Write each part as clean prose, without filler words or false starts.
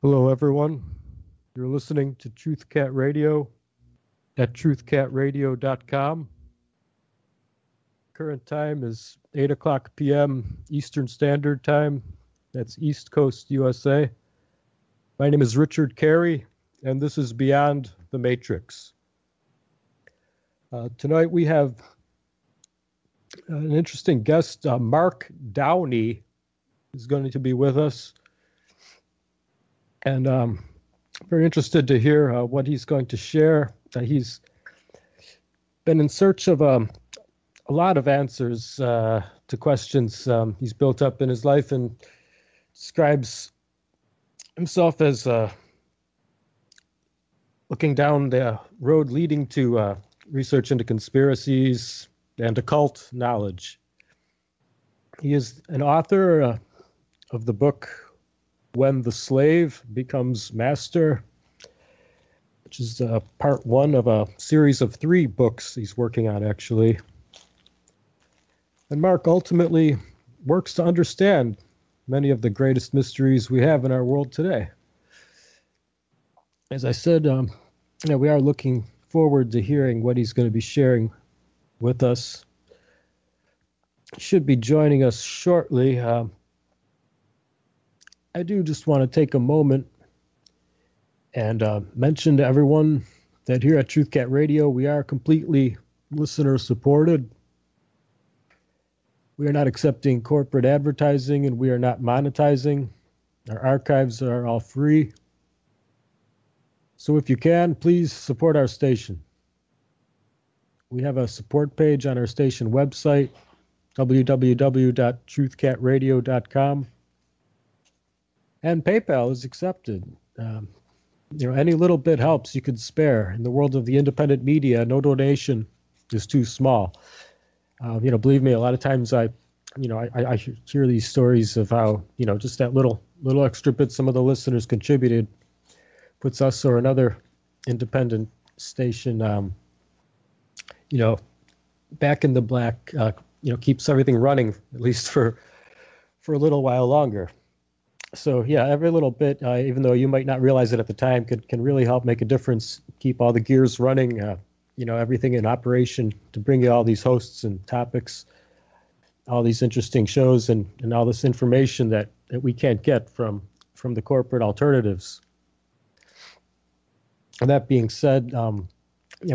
Hello, everyone. You're listening to Truth Cat Radio at truthcatradio.com. Current time is 8 o'clock p.m. Eastern Standard Time. That's East Coast, USA. My name is Richard Kary, and this is Beyond the Matrix. Tonight we have an interesting guest. Mark Downie is going to be with us. And very interested to hear what he's going to share. He's been in search of a lot of answers to questions he's built up in his life, and describes himself as looking down the road leading to research into conspiracies and occult knowledge. He is an author of the book When the Slave Becomes Master, which is part one of a series of 3 books he's working on, actually. And Mark ultimately works to understand many of the greatest mysteries we have in our world today. As I said, we are looking forward to hearing what he's going to be sharing with us. He should be joining us shortly. I do just want to take a moment and mention to everyone that here at Truth Cat Radio, we are completely listener supported. We are not accepting corporate advertising, and we are not monetizing. Our archives are all free. So if you can, please support our station. We have a support page on our station website, www.truthcatradio.com. And PayPal is accepted. Any little bit helps you could spare. In the world of the independent media, no donation is too small. Believe me, a lot of times I hear these stories of how, just that little extra bit some of the listeners contributed puts us or another independent station, back in the black, keeps everything running, at least for a little while longer. So yeah, every little bit, even though you might not realize it at the time, can really help make a difference, keep all the gears running, everything in operation to bring you all these hosts and topics, all these interesting shows and all this information that we can't get from the corporate alternatives. And that being said,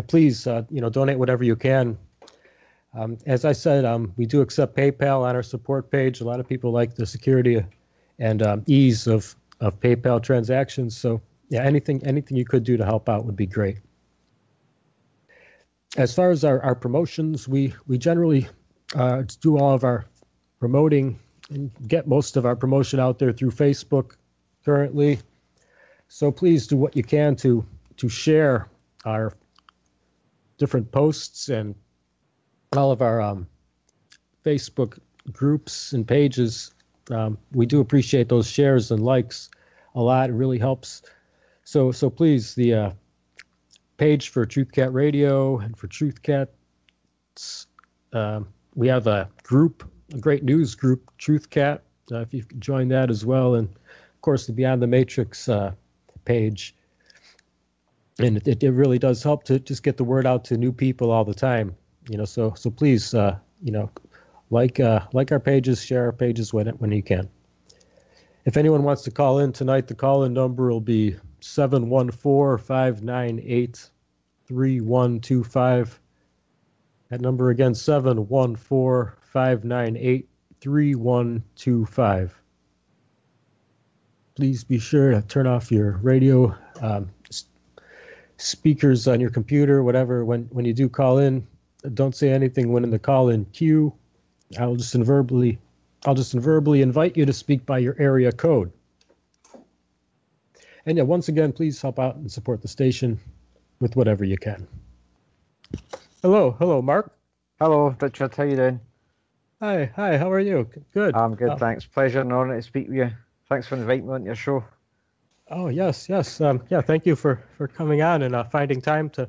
please, donate whatever you can. As I said, we do accept PayPal on our support page. A lot of people like the security and ease of PayPal transactions. So yeah, anything you could do to help out would be great. As far as our promotions, we generally do all of our promoting and get most of our promotion out there through Facebook currently. So please do what you can to share our different posts and all of our Facebook groups and pages. We do appreciate those shares and likes a lot. It really helps. So please, the page for Truth Cat Radio and for Truth Cats, we have a great news group, Truth Cat. If you can join that as well, and of course the Beyond the Matrix page. And it really does help to just get the word out to new people all the time. So please, like our pages, share our pages when you can. If anyone wants to call in tonight, the call-in number will be 714-598-3125. That number again, 714-598-3125. Please be sure to turn off your radio speakers on your computer, whatever, when you do call in. Don't say anything when in the call-in queue. I'll just verbally invite you to speak by your area code. And yeah, once again, please help out and support the station with whatever you can. Hello, Mark. Hello, Richard. How you doing? Hi. How are you? Good. I'm good, thanks. Pleasure and honor to speak with you. Thanks for inviting me on your show. Oh yes. Thank you for coming on and finding time to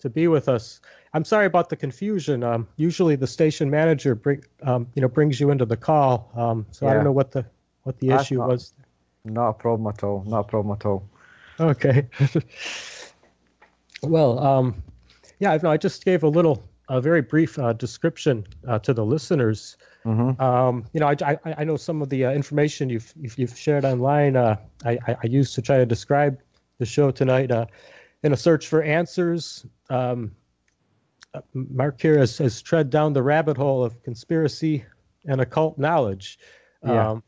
be with us. I'm sorry about the confusion. Usually the station manager brings you into the call. So yeah. I don't know what the issue was. Not a problem at all. Not a problem at all. Okay. Well, yeah, no, I just gave a very brief description to the listeners. Hmm. I know some of the information you've shared online. I used to try to describe the show tonight. In a search for answers, Mark here has tread down the rabbit hole of conspiracy and occult knowledge. Yeah.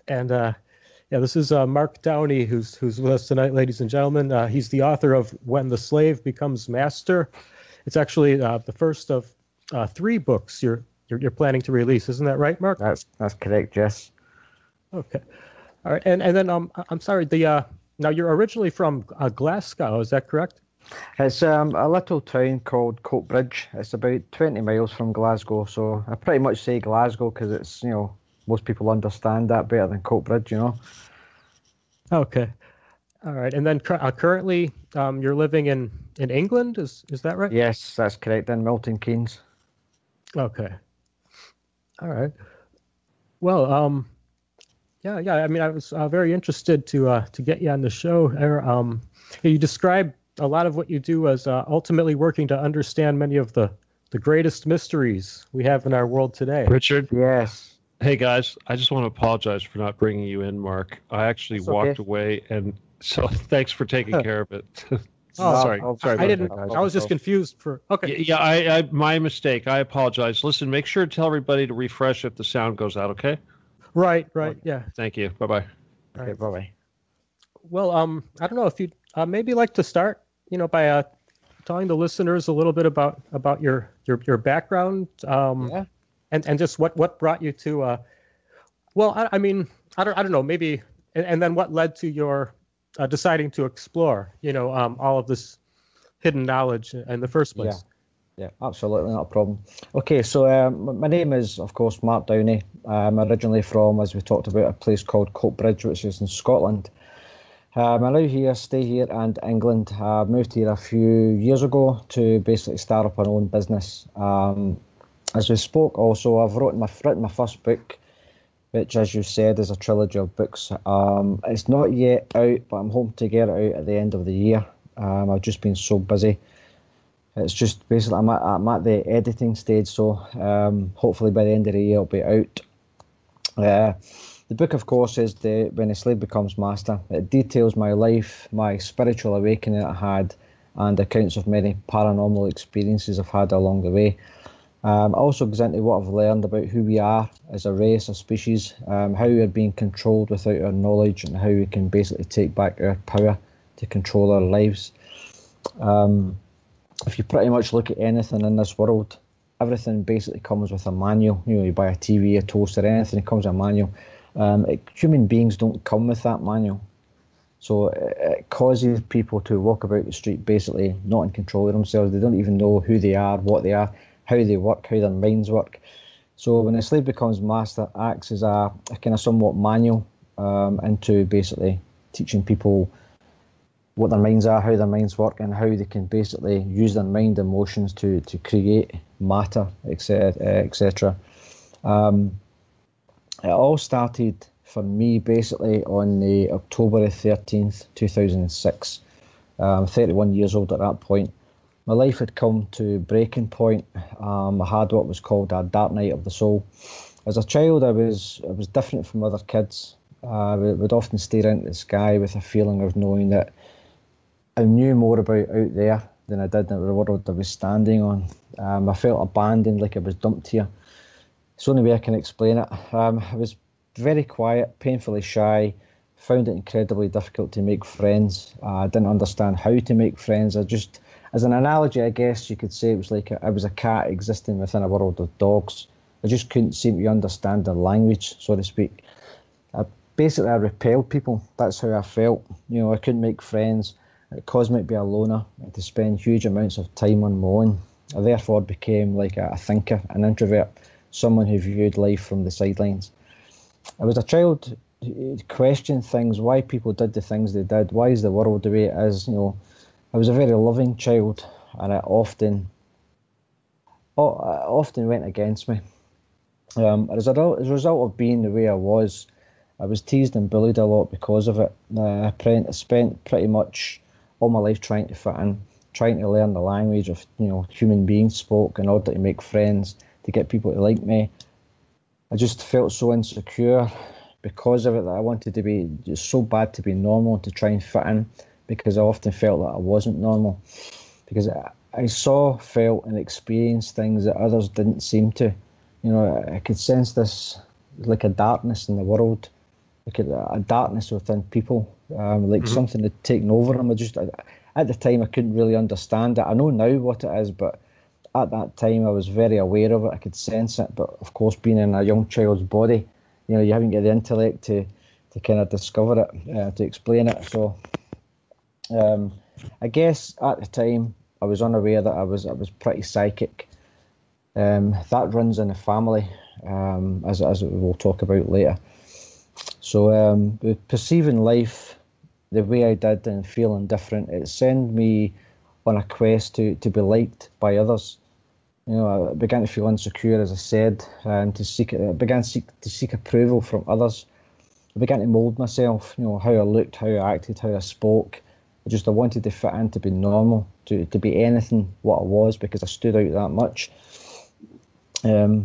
And yeah, this is Mark Downie who's with us tonight, ladies and gentlemen. He's the author of When the Slave Becomes Master. It's actually the first of three books you're planning to release, isn't that right, Mark? That's correct, Jess. Okay, all right. And then I'm sorry. Now you're originally from Glasgow, is that correct? It's a little town called Coatbridge. It's about 20 miles from Glasgow, so I pretty much say Glasgow because it's, most people understand that better than Coatbridge. Okay, all right. And then currently you're living in England, is that right? Yes, that's correct, in Milton Keynes. Okay, all right. Well, yeah. I mean, I was very interested to get you on the show. You describe a lot of what you do as ultimately working to understand many of the greatest mysteries we have in our world today. Richard, Yes. hey guys, I just want to apologize for not bringing you in, Mark. I actually That's walked okay. away, and so thanks for taking care of it. Oh, Sorry. Sorry I about didn't. that, guys. I was just confused for. Okay. Yeah, I my mistake. I apologize. Listen, make sure to tell everybody to refresh if the sound goes out, okay? Right. Yeah. Thank you. Bye-bye. Okay, bye-bye. Well, I don't know if you'd maybe like to start, by telling the listeners a little bit about your background, Yeah. and just what brought you to. Well, I mean, I don't know, maybe, and then what led to your deciding to explore, all of this hidden knowledge in the first Yeah. place. Yeah, absolutely not a problem. Okay, so my name is, of course, Mark Downie. I'm originally from, as we talked about, a place called Coatbridge, which is in Scotland. I now stay here in England. I moved here a few years ago to basically start up our own business. As we spoke also, I've written my first book, which, as you said, is a trilogy of books. It's not yet out, but I'm hoping to get it out at the end of the year. I've just been so busy. It's just basically I'm at the editing stage, so hopefully by the end of the year it'll be out. The book, of course, is When a Slave Becomes Master. It details my life, my spiritual awakening I had, and accounts of many paranormal experiences I've had along the way. Also goes into what I've learned about who we are as a race, a species, how we are being controlled without our knowledge, and how we can basically take back our power to control our lives. If you pretty much look at anything in this world, everything basically comes with a manual. You buy a TV, a toaster, anything, it comes with a manual. Human beings don't come with that manual. So it causes people to walk about the street basically not in control of themselves. They don't even know who they are, what they are, how they work, how their minds work. So when a slave becomes master, acts as a kind of somewhat manual into basically teaching people what their minds are, how their minds work, and how they can basically use their mind emotions to create matter, etc. It all started for me basically on the October 13th, 2006. I'm 31 years old at that point. My life had come to breaking point. I had what was called a dark night of the soul. As a child, I was different from other kids. I would often stare into the sky with a feeling of knowing that I knew more about out there than I did in the world I was standing on. I felt abandoned, like I was dumped here. It's the only way I can explain it. I was very quiet, painfully shy, found it incredibly difficult to make friends. I didn't understand how to make friends. As an analogy, I guess you could say it was like I was a cat existing within a world of dogs. I just couldn't seem to understand their language, so to speak. I repelled people. That's how I felt. I couldn't make friends. It caused me to be a loner and to spend huge amounts of time on my own. I therefore became like a thinker, an introvert, someone who viewed life from the sidelines. I was a child who questioned things, why people did the things they did, why is the world the way it is. I was a very loving child, and it often went against me. As a result of being the way I was, I was teased and bullied a lot because of it. I spent pretty much all my life trying to fit in, trying to learn the language of human beings spoke in order to make friends, to get people to like me. I just felt so insecure because of it that I wanted to be just so bad to be normal, to try and fit in, because I often felt that I wasn't normal, because I saw, felt and experienced things that others didn't seem to. I could sense this, like a darkness in the world, like a darkness within people, like something had taken over them. At the time I couldn't really understand it. I know now what it is, but at that time I was very aware of it. I could sense it, but of course, being in a young child's body, you haven't got the intellect to kind of discover it, to explain it. So I guess at the time I was unaware that I was pretty psychic. That runs in the family, as we'll talk about later. So perceiving life the way I did and feeling different, it sent me on a quest to be liked by others. I began to feel insecure, as I said, and I began to seek approval from others. I began to mould myself, how I looked, how I acted, how I spoke. I wanted to fit in, to be normal, to be anything what I was, because I stood out that much. I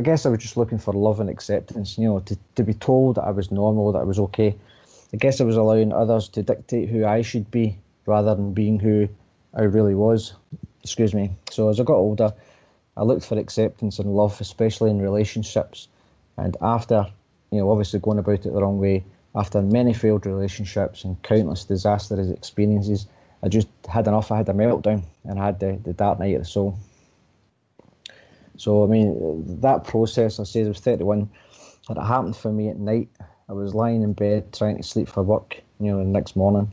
guess I was just looking for love and acceptance, to be told that I was normal, that I was okay. I guess I was allowing others to dictate who I should be rather than being who I really was. Excuse me. So as I got older, I looked for acceptance and love, especially in relationships. And after, obviously going about it the wrong way, after many failed relationships and countless disastrous experiences, I just had enough. I had a meltdown and I had the dark night of the soul. So, I mean, that process, I said I was 31, it happened for me at night. I was lying in bed trying to sleep for work, the next morning.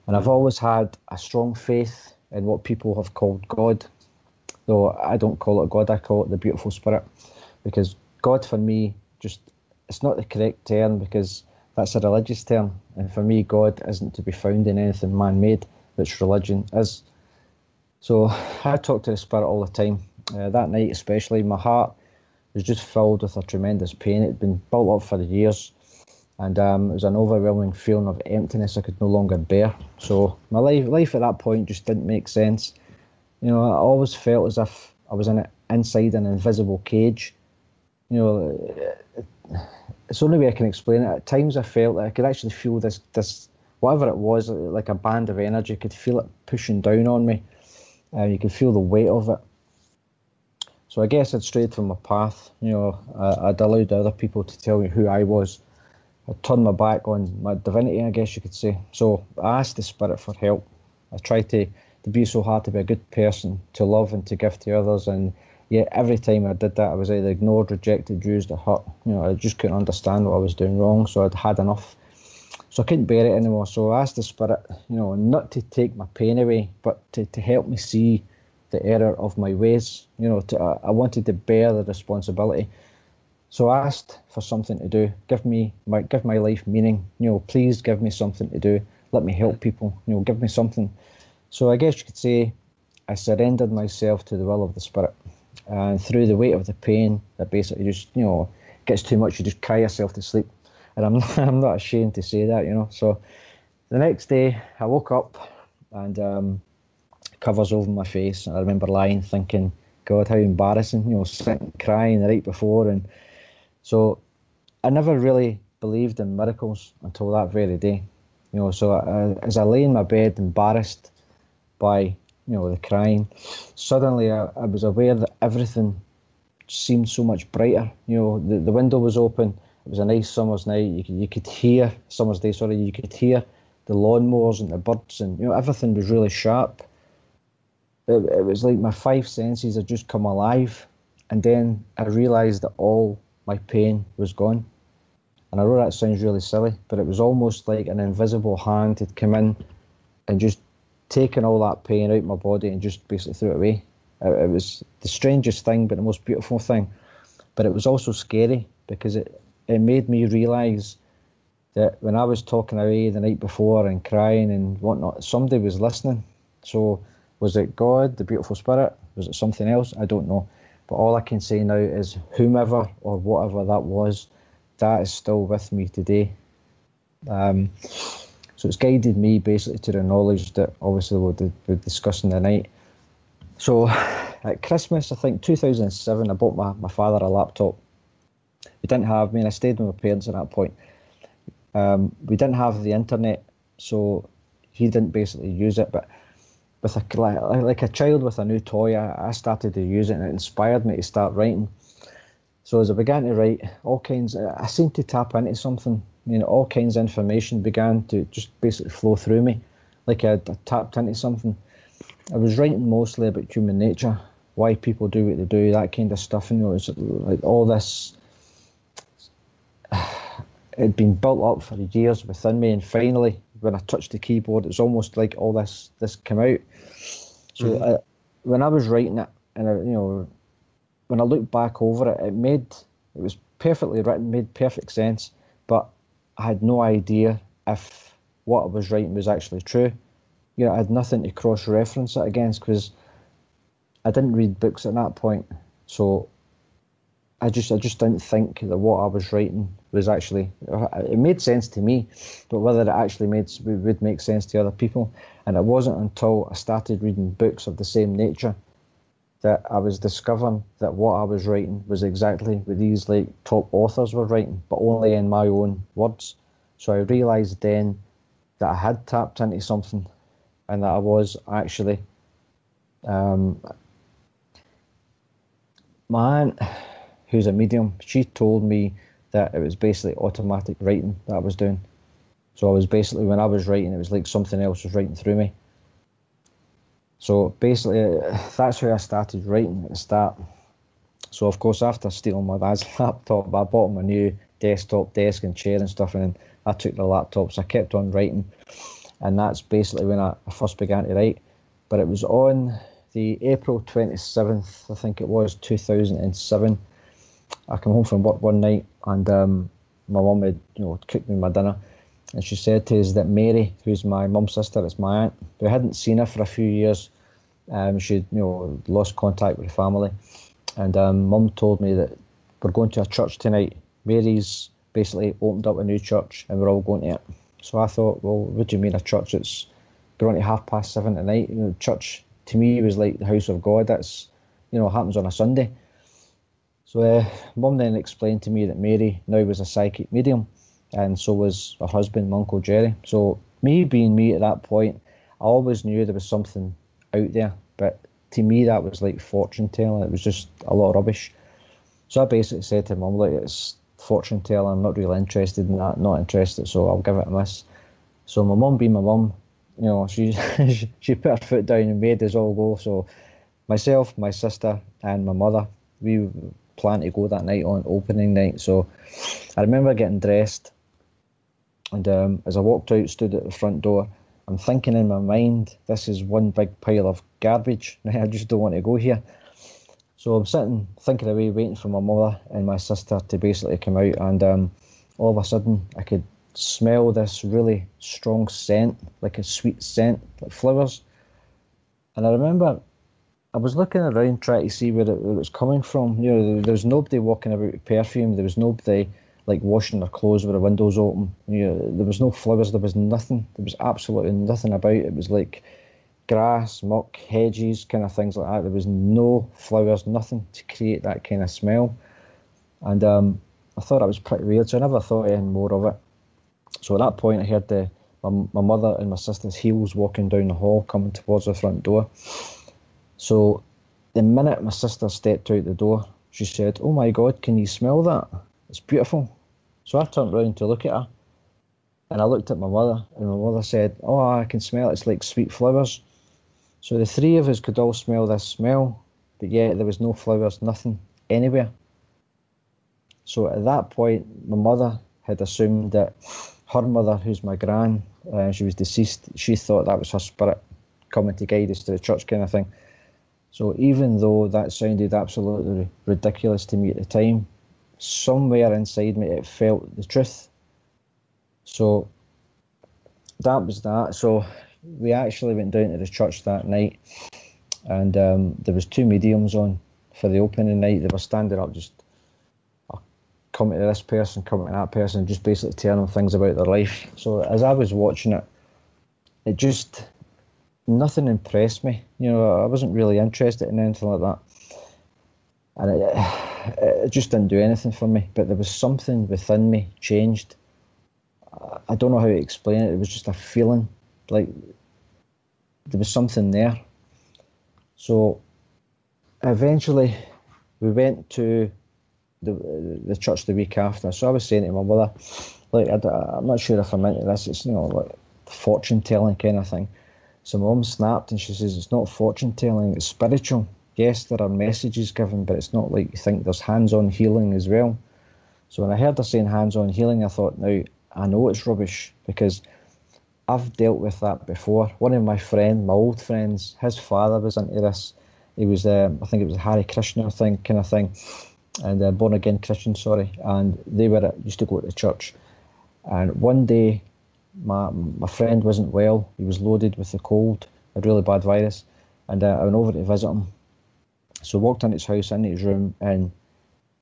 And I've always had a strong faith in what people have called God. Though I don't call it God, I call it the beautiful spirit. Because God for me, it's not the correct term, because that's a religious term. And for me, God isn't to be found in anything man-made, which religion is. So I talk to the spirit all the time. That night especially, my heart was just filled with a tremendous pain. It had been built up for years, and it was an overwhelming feeling of emptiness I could no longer bear. So my life at that point just didn't make sense. I always felt as if I was inside an invisible cage. It's the only way I can explain it. At times I felt that I could actually feel this whatever it was, like a band of energy. I could feel it pushing down on me. You could feel the weight of it. So I guess I'd strayed from my path. I'd allowed other people to tell me who I was. I'd turned my back on my divinity, I guess you could say. So I asked the spirit for help. I tried to be so hard to be a good person, to love and to give to others. And yet every time I did that, I was either ignored, rejected, used, or hurt. I just couldn't understand what I was doing wrong. So I'd had enough. So I couldn't bear it anymore. So I asked the spirit, not to take my pain away, but to help me see the error of my ways. I wanted to bear the responsibility. So I asked for something to do. Give my life meaning. Please give me something to do. Let me help people. Give me something. So I guess you could say I surrendered myself to the will of the spirit. And through the weight of the pain, that basically just gets too much. You just cry yourself to sleep. And I'm not ashamed to say that. So the next day I woke up and covers over my face. I remember lying thinking, God, how embarrassing, sitting crying the night before. And so I never really believed in miracles until that very day. So as I lay in my bed embarrassed by, the crying, suddenly I was aware that everything seemed so much brighter. The window was open. It was a nice summer's night. You could hear, you could hear the lawnmowers and the birds, and everything was really sharp. It was like my five senses had just come alive, and then I realised that all my pain was gone. And I know that sounds really silly, but it was almost like an invisible hand had come in and just taken all that pain out of my body and just basically threw it away. It was the strangest thing, but the most beautiful thing. But it was also scary, because it made me realise that when I was talking away the night before and crying and whatnot, somebody was listening. So was it God, the beautiful spirit? Was it something else? I don't know. But all I can say now is whomever or whatever that was that is still with me today. So it's guided me basically to the knowledge that obviously we're discussing tonight. So at Christmas, I think 2007, I bought my father a laptop. We didn't have, I stayed with my parents at that point. We didn't have the internet, so he didn't basically use it. But with like a child with a new toy, I started to use it, and it inspired me to start writing. So as I began to write, all kinds, I seemed to tap into something. All kinds of information began to just basically flow through me, like I tapped into something. I was writing mostly about human nature, why people do what they do, that kind of stuff. It's like all this. It'd been built up for years within me, and finally, when I touched the keyboard, it's almost like all this came out. So when I was writing it, and when I look back over it, it was perfectly written, made perfect sense, but I had no idea if what I was writing was actually true. I had nothing to cross-reference it against because I didn't read books at that point. So I just didn't think that what I was writing was actually, it made sense to me, but whether it actually would make sense to other people. And it wasn't until I started reading books of the same nature that I was discovering that what I was writing was exactly what these like top authors were writing, but only in my own words. So I realised then that I had tapped into something, and that I was actually, my aunt, who's a medium, she told me that it was basically automatic writing that I was doing. So I was basically, when I was writing, it was like something else was writing through me. So basically, that's how I started writing at the start. So of course, after stealing my dad's laptop, I bought him a new desktop desk and chair and stuff, and then I took the laptop, so I kept on writing. And that's basically when I first began to write. But it was on the April 27th, I think it was, 2007. I came home from work one night, and my mum had, cooked me my dinner. And she said to us that Mary, who's my mum's sister, it's my aunt, we hadn't seen her for a few years. She'd, lost contact with the family. And Mum told me that we're going to a church tonight. Mary's basically opened up a new church, and we're all going to it. So I thought, well, what do you mean a church? It's going to 7:30 tonight. Church to me was like the house of God. That's, happens on a Sunday. So Mum then explained to me that Mary now was a psychic medium, and so was her husband, my Uncle Jerry. So me being me at that point, I always knew there was something out there, but to me that was like fortune telling. It was just a lot of rubbish. So I basically said to Mum, look, it's fortune telling, I'm not really interested in that, not interested, so I'll give it a miss. So my mum being my mum, she she put her foot down and made us all go. So myself, my sister and my mother, we planned to go that night on opening night. So I remember getting dressed, and as I walked out, stood at the front door, I'm thinking in my mind, this is one big pile of garbage. I just don't want to go here. So I'm sitting, thinking away, waiting for my mother and my sister to basically come out, and all of a sudden I could smell this really strong scent, like a sweet scent, like flowers. And I remember I was looking around trying to see where it was coming from. There was nobody walking about with perfume. There was nobody like washing their clothes with the windows open. There was no flowers. There was nothing. There was absolutely nothing about it. It was like grass, muck, hedges, kind of things like that. There was no flowers, nothing to create that kind of smell. And I thought that was pretty weird, so I never thought any more of it. So at that point, I heard my mother and my sister's heels walking down the hall, coming towards the front door. So the minute my sister stepped out the door, she said, "Oh my God, can you smell that? It's beautiful." So I turned around to look at her, and I looked at my mother, and my mother said, "Oh, I can smell it. It's like sweet flowers." So the three of us could all smell this smell, but yet there was no flowers, nothing, anywhere. So at that point, my mother had assumed that her mother, who's my gran, she was deceased, she thought that was her spirit coming to guide us to the church kind of thing. So even though that sounded absolutely ridiculous to me at the time, somewhere inside me it felt the truth. So that was that. So we actually went down to the church that night, and there was two mediums on for the opening night. They were standing up just a come to this person, come to that person, just basically telling them things about their life. So as I was watching it, nothing impressed me. You know, I wasn't really interested in anything like that. And it just didn't do anything for me. But there was something within me changed. I don't know how to explain it. It was just a feeling, like there was something there. So eventually we went to the church the week after. So I was saying to my mother, like, I'm not sure if I'm into this. It's, you know, like fortune telling kind of thing. So my mum snapped and she says, it's not fortune telling, it's spiritual. Yes, there are messages given, but it's not like you think. There's hands-on healing as well. So when I heard her saying hands-on healing, I thought, now, I know it's rubbish because I've dealt with that before. One of my old friends, his father was into this. He was, I think it was a Hare Krishna kind of thing, and born again Christian, sorry. And they used to go to church. And one day, my friend wasn't well. He was loaded with the cold, a really bad virus, and I went over to visit him. So I walked into his house, into his room, and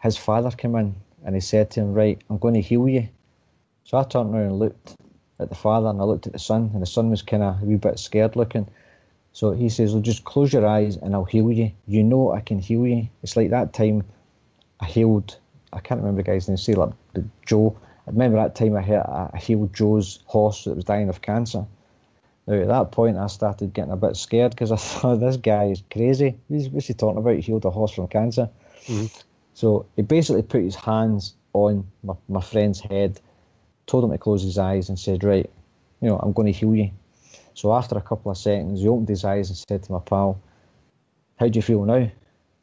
his father came in, and he said to him, right, I'm going to heal you. So I turned around and looked at the father, and I looked at the son, and the son was kind of a wee bit scared looking. So he says, well, just close your eyes and I'll heal you. You know I can heal you. It's like that time I healed, I can't remember the guy's name, say like Joe. I remember that time I healed Joe's horse that was dying of cancer. Now at that point I started getting a bit scared because I thought, this guy is crazy. What's he talking about? He healed a horse from cancer. Mm-hmm. So he basically put his hands on my friend's head, told him to close his eyes and said, right, you know, I'm going to heal you. So after a couple of seconds, he opened his eyes and said to my pal, how do you feel now?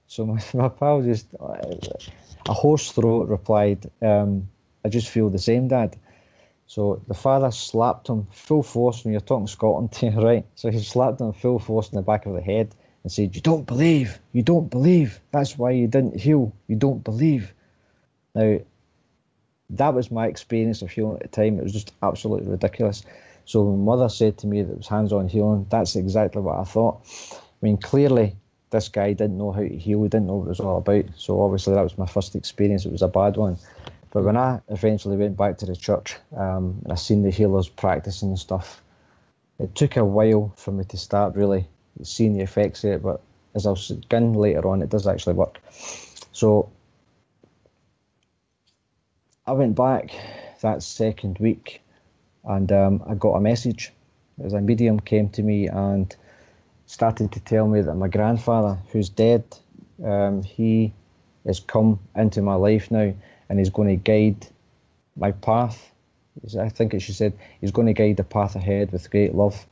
So my pal just, a hoarse throat replied, I just feel the same, Dad. So the father slapped him full force, when you're talking Scotland, right? So he slapped him full force in the back of the head and said, you don't believe. That's why you didn't heal. You don't believe. Now, that was my experience of healing at the time. It was just absolutely ridiculous. So when my mother said to me that it was hands-on healing, that's exactly what I thought. I mean, clearly, this guy didn't know how to heal. He didn't know what it was all about. So obviously that was my first experience. It was a bad one. But when I eventually went back to the church, and I seen the healers practicing and stuff, it took a while for me to start really seeing the effects of it. But as I'll begin later on, it does actually work. So I went back that second week, and I got a message. As a medium came to me and started to tell me that my grandfather, who's dead, he has come into my life now and he's going to guide my path. I think she said he's going to guide the path ahead with great love.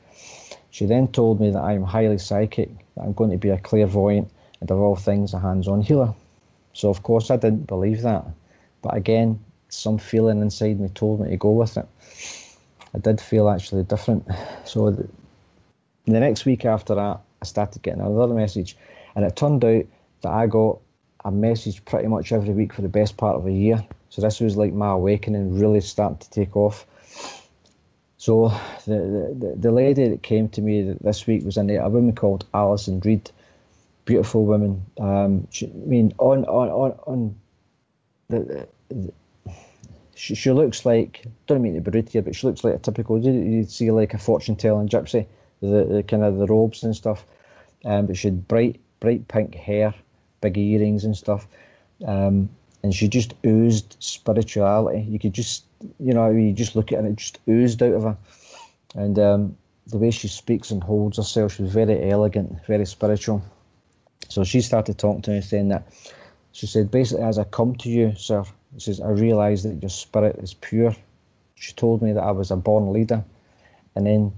She then told me that I am highly psychic, that I'm going to be a clairvoyant, and of all things a hands-on healer. So of course I didn't believe that, but again, some feeling inside me told me to go with it. I did feel actually different. So the next week after that, I started getting another message, and it turned out that I got a message pretty much every week for the best part of a year. So this was like my awakening really starting to take off. So the lady that came to me this week was a woman called Alison Reed, beautiful woman. She looks like, don't mean to be rude here, but she looks like a typical, you'd see like a fortune-telling gypsy, the kind of the robes and stuff. But she had bright pink hair, big earrings and stuff. And she just oozed spirituality. You could just, you just look at her and it just oozed out of her. And the way she speaks and holds herself, she was very elegant, very spiritual. So she started talking to me saying that, she said, basically, as I come to you, sir, she says, I realise that your spirit is pure. She told me that I was a born leader. And then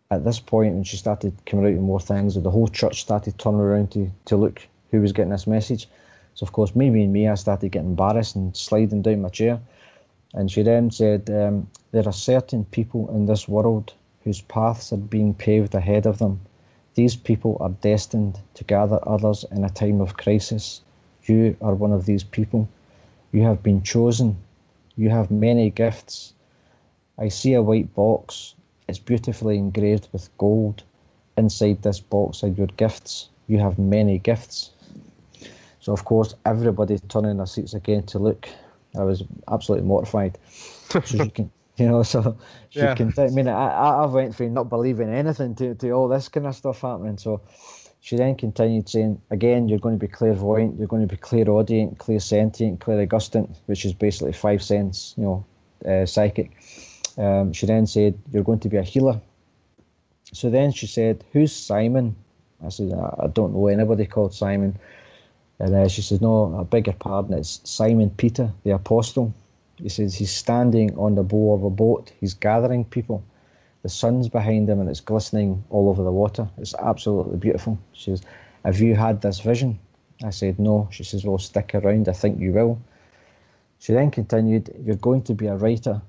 at this point, when she started coming out with more things, the whole church started turning around to look who was getting this message. So, of course, me, I started getting embarrassed and sliding down my chair. And she then said, there are certain people in this world whose paths are being paved ahead of them. These people are destined to gather others in a time of crisis. You are one of these people. You have been chosen. You have many gifts. I see a white box. It's beautifully engraved with gold. Inside this box are your gifts. You have many gifts. So, of course, everybody turning their seats again to look. I was absolutely mortified. So she can, so she Yeah. can. I mean, I went from not believing anything to all this kind of stuff happening. So she then continued saying, again, you're going to be clairvoyant, you're going to be clairaudient, clairsentient, clairaugustant, which is basically 5 sense, psychic. She then said, you're going to be a healer. So then she said, who's Simon? I said, I don't know anybody called Simon. And she said, no, I beg your pardon, it's Simon Peter, the apostle. He says he's standing on the bow of a boat. He's gathering people. The sun's behind him and it's glistening all over the water. It's absolutely beautiful. She says, have you had this vision? I said, no. She says, well, stick around. I think you will. She then continued, you're going to be a writer.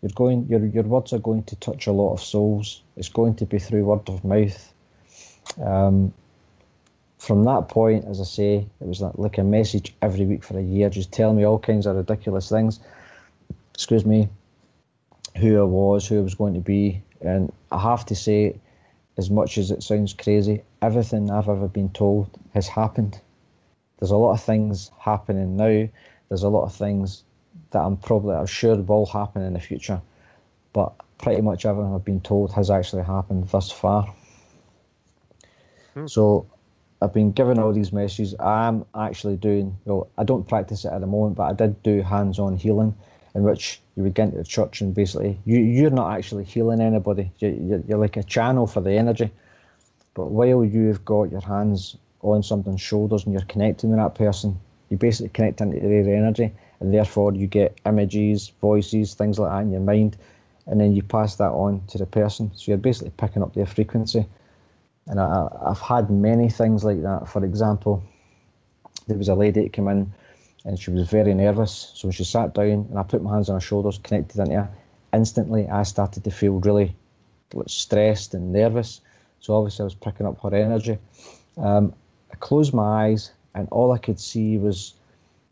Your words are going to touch a lot of souls. It's going to be through word of mouth. From that point, as I say, it was like a message every week for a year, just telling me all kinds of ridiculous things. Excuse me, who I was, who I was going to be. And I have to say, as much as it sounds crazy, everything I've ever been told has happened. There's a lot of things happening now. There's a lot of things that I'm sure will happen in the future. But pretty much everything I've been told has actually happened thus far. So I've been given all these messages. I am actually doing, I don't practice it at the moment, but I did do hands-on healing, in which you would get into the church and basically you're not actually healing anybody. You're like a channel for the energy. But while you've got your hands on somebody's shoulders and you're connecting with that person, you basically connect into their energy, and therefore you get images, voices, things like that in your mind, and then you pass that on to the person. So you're basically picking up their frequency. And I've had many things like that. For example, there was a lady that came in and she was very nervous. So when she sat down and I put my hands on her shoulders, connected into her, instantly I started to feel really stressed and nervous. So obviously I was picking up her energy. I closed my eyes and all I could see was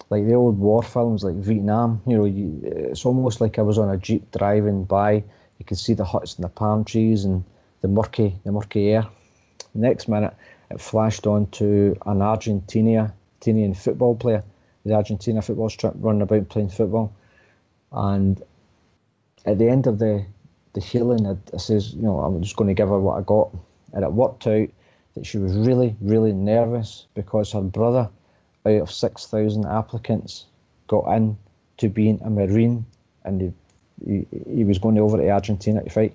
like the old war films, like Vietnam. It's almost like I was on a jeep driving by. You could see the huts and the palm trees and the murky air. Next minute, it flashed on to an Argentinian football player. The Argentina football strip running about playing football. And at the end of the healing, I says, I'm just going to give her what I got. And it worked out that she was really, really nervous because her brother, out of 6,000 applicants, got in to being a Marine, and he was going over to Argentina to fight.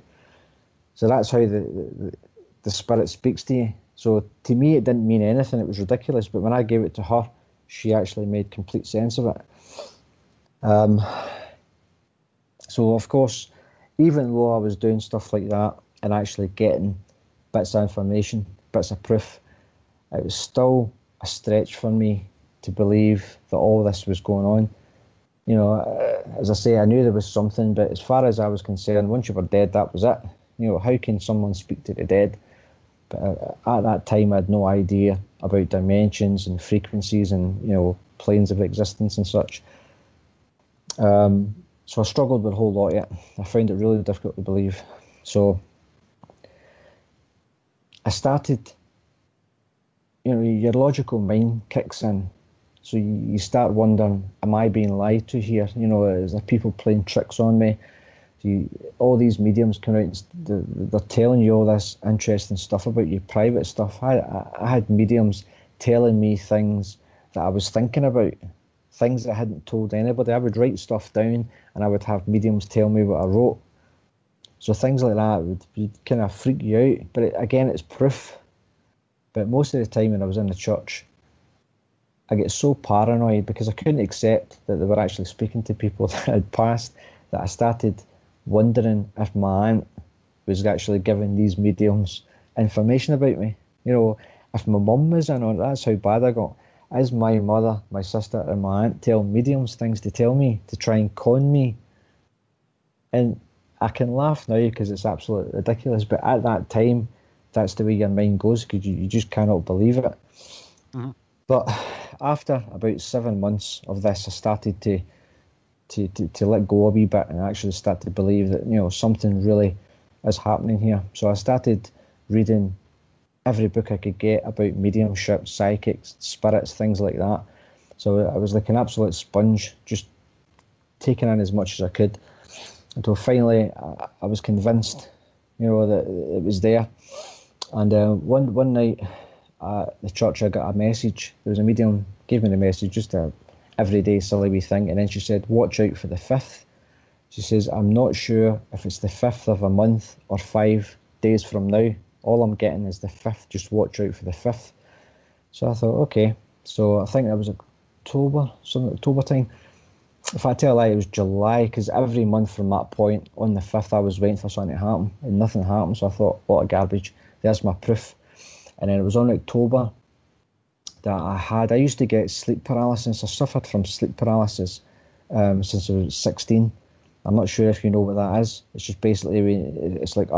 So that's how the spirit speaks to you. So to me, it didn't mean anything. It was ridiculous. But when I gave it to her, she actually made complete sense of it. So of course, even though I was doing stuff like that and actually getting bits of information, bits of proof, it was still a stretch for me to believe that all this was going on. As I say, I knew there was something, but as far as I was concerned, once you were dead, that was it. How can someone speak to the dead? But at that time, I had no idea about dimensions and frequencies and, planes of existence and such. So I struggled with a whole lot of it. I found it really difficult to believe. So I started, your logical mind kicks in. So you start wondering, am I being lied to here? Is there people playing tricks on me? All these mediums come out and they're telling you all this interesting stuff about you, private stuff. I had mediums telling me things that I was thinking about, things that I hadn't told anybody. I would write stuff down and I would have mediums tell me what I wrote. So things like that would kind of freak you out. But again, it's proof. But most of the time when I was in the church, I get so paranoid because I couldn't accept that they were actually speaking to people that had passed, that I started wondering if my aunt was actually giving these mediums information about me. If my mum was in on it, that's how bad I got. As my mother, my sister and my aunt tell mediums things to tell me, to try and con me. And I can laugh now because it's absolutely ridiculous, but at that time, that's the way your mind goes because you just cannot believe it. Mm-hmm. But after about 7 months of this, I started to let go a wee bit and actually start to believe that, something really is happening here. So I started reading every book I could get about mediumship, psychics, spirits, things like that. So I was like an absolute sponge, just taking in as much as I could, until finally I was convinced, that it was there. And one night at the church, I got a message. There was a medium gave me the message, just a everyday silly wee thing, and then she said, "Watch out for the 5th." She says, "I'm not sure if it's the 5th of a month or 5 days from now. All I'm getting is the 5th. Just watch out for the 5th." So I thought, okay. So I think that was October time. If I tell a lie, it was July, because every month from that point on the 5th, I was waiting for something to happen, and nothing happened. So I thought, what a garbage. There's my proof. And then it was on October that I used to get sleep paralysis. I suffered from sleep paralysis since I was 16. I'm not sure if you know what that is. It's just basically, it's like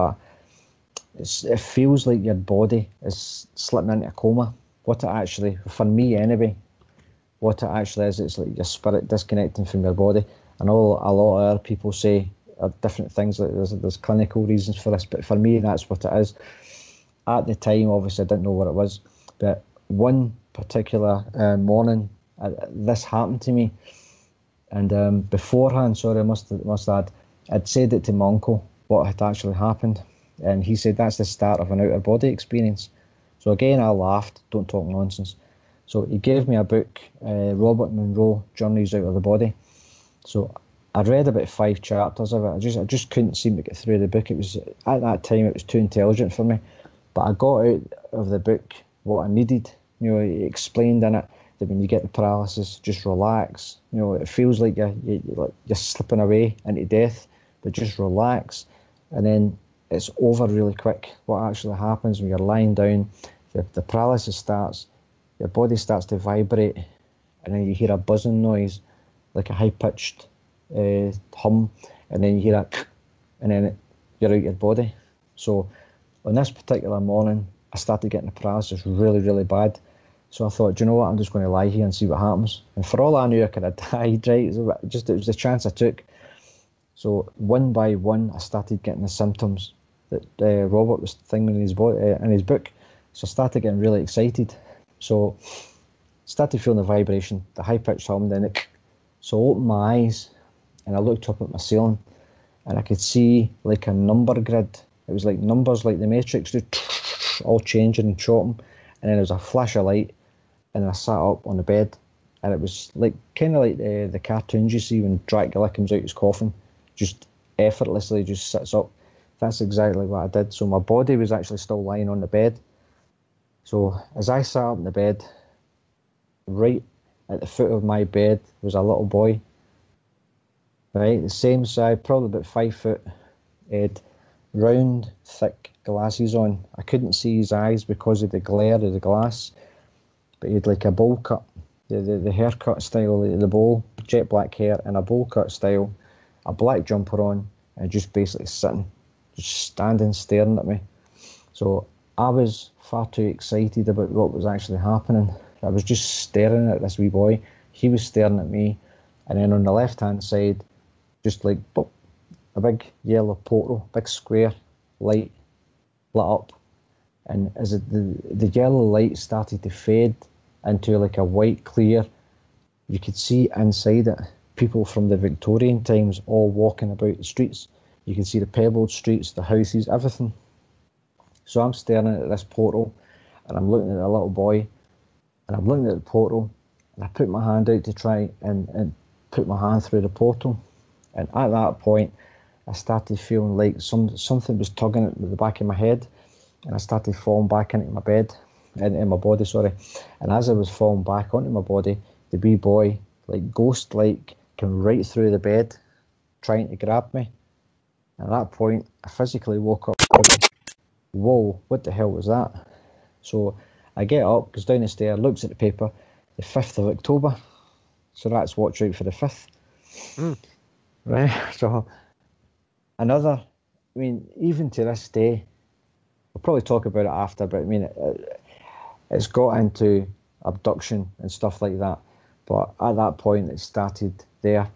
it feels like your body is slipping into a coma. What it actually, for me anyway, what it actually is, it's like your spirit disconnecting from your body. I know a lot of other people say different things, like there's clinical reasons for this, but for me, that's what it is. At the time, obviously, I didn't know what it was, but one particular morning, this happened to me. And beforehand, sorry, I must add, I'd said it to my uncle, what had actually happened, and he said that's the start of an out-of-body experience. So again, I laughed, don't talk nonsense. So he gave me a book, Robert Monroe, Journeys Out of the Body. So I read about 5 chapters of it. I just couldn't seem to get through the book. It was, at that time, it was too intelligent for me. But I got out of the book what I needed. He explained in it that when you get the paralysis, just relax. It feels like you're slipping away into death, but just relax. And then it's over really quick. What actually happens when you're lying down, the paralysis starts, your body starts to vibrate, and then you hear a buzzing noise, like a high-pitched hum, and then you hear that, and then you're out your body. So on this particular morning, I started getting the paralysis really, really bad. So I thought, do you know what, I'm just going to lie here and see what happens. And for all I knew, I could have died, right? It was the chance I took. So one by one, I started getting the symptoms that Robert was thinking in his book. So I started getting really excited. So started feeling the vibration, the high-pitched hum, then so I opened my eyes and I looked up at my ceiling and I could see like a number grid. It was like numbers like the Matrix, all changing and chopping. And then there was a flash of light, and then I sat up on the bed, and it was like kind of like the cartoons you see when Dracula comes out his coffin, just effortlessly just sits up. That's exactly what I did. So my body was actually still lying on the bed. So as I sat up in the bed, right at the foot of my bed was a little boy, right, the same size, probably about 5 foot. He had round, thick glasses on. I couldn't see his eyes because of the glare of the glass, but he had like a bowl cut, the haircut style, the bowl, jet black hair, and a bowl cut style, a black jumper on, and just basically sitting, just standing, staring at me. So I was far too excited about what was actually happening. I was just staring at this wee boy. He was staring at me, and then on the left-hand side, just like boop, a big yellow portal, big square light lit up, and as the yellow light started to fade into like a white clear, you could see inside it people from the Victorian times all walking about the streets. You could see the pebbled streets, the houses, everything. So I'm staring at this portal, and I'm looking at a little boy, and I'm looking at the portal, and I put my hand out to try and put my hand through the portal, and at that point I started feeling like something was tugging at the back of my head, and I started falling back into my bed, into my body, sorry. And as I was falling back onto my body, the wee boy, like ghost-like, came right through the bed, trying to grab me. And at that point, I physically woke up. Whoa, what the hell was that? So I get up, goes down the stairs, looks at the paper, the 5th of October. So that's watch out for the 5th. Right, so another, I mean, even to this day, we'll probably talk about it after, but I mean, it's got into abduction and stuff like that. But at that point, it started there.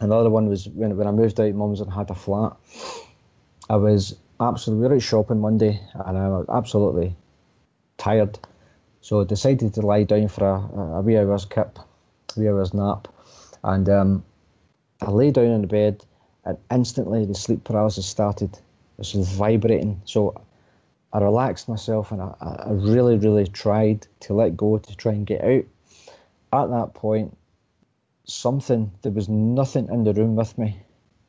Another one was when I moved out, Mum's and had a flat. I was absolutely, we were out shopping one day, and I was absolutely tired. So I decided to lie down for a wee hour's nap. And I lay down in the bed, and instantly the sleep paralysis started. It was vibrating. So I relaxed myself, and I really, really tried to let go, to try and get out. At that point, there was nothing in the room with me,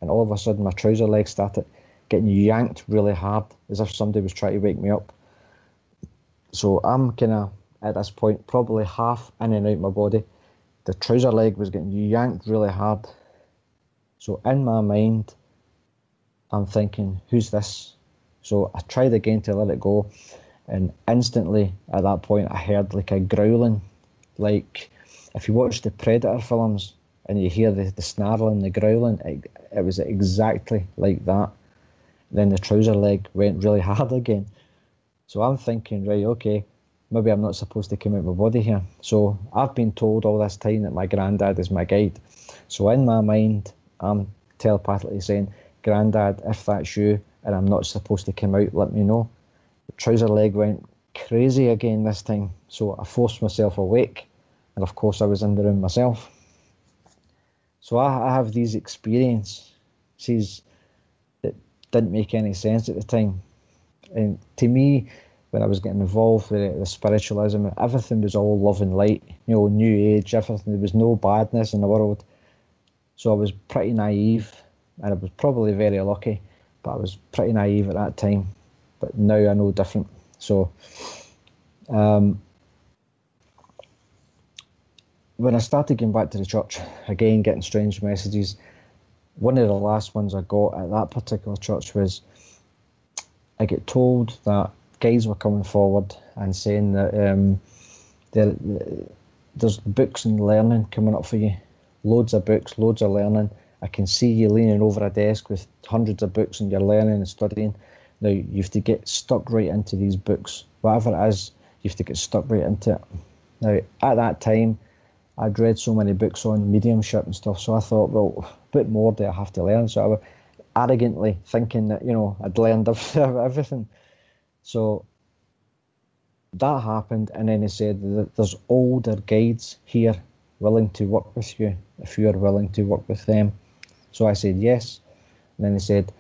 and all of a sudden my trouser leg started getting yanked really hard, as if somebody was trying to wake me up. So I'm kind of, at this point, probably half in and out my body. The trouser leg was getting yanked really hard. So in my mind, I'm thinking, who's this? So I tried again to let it go, and instantly at that point I heard like a growling, like if you watch the Predator films and you hear the snarling, the growling, it was exactly like that. Then the trouser leg went really hard again. So I'm thinking, right, okay, maybe I'm not supposed to come out of my body here. So I've been told all this time that my granddad is my guide. So in my mind, I'm telepathically saying, Granddad, if that's you and I'm not supposed to come out, let me know. The trouser leg went crazy again this time. So I forced myself awake. And of course I was in the room myself. So I have these experiences that didn't make any sense at the time. And to me, when I was getting involved with the spiritualism, everything was all love and light, new age, everything. There was no badness in the world. So I was pretty naive, and I was probably very lucky, but I was pretty naive at that time. But now I know different. So when I started going back to the church, again getting strange messages, one of the last ones I got at that particular church was, I get told that guides were coming forward and saying that there's books and learning coming up for you. Loads of books, loads of learning. I can see you leaning over a desk with hundreds of books and you're learning and studying. Now, you have to get stuck right into these books. Whatever it is, you have to get stuck right into it. Now, at that time, I'd read so many books on mediumship and stuff, so I thought, well, a bit more do I have to learn? So I was arrogantly thinking that, I'd learned everything. So that happened, and then he said that there's older guides here willing to work with you if you are willing to work with them. So I said yes, and then he said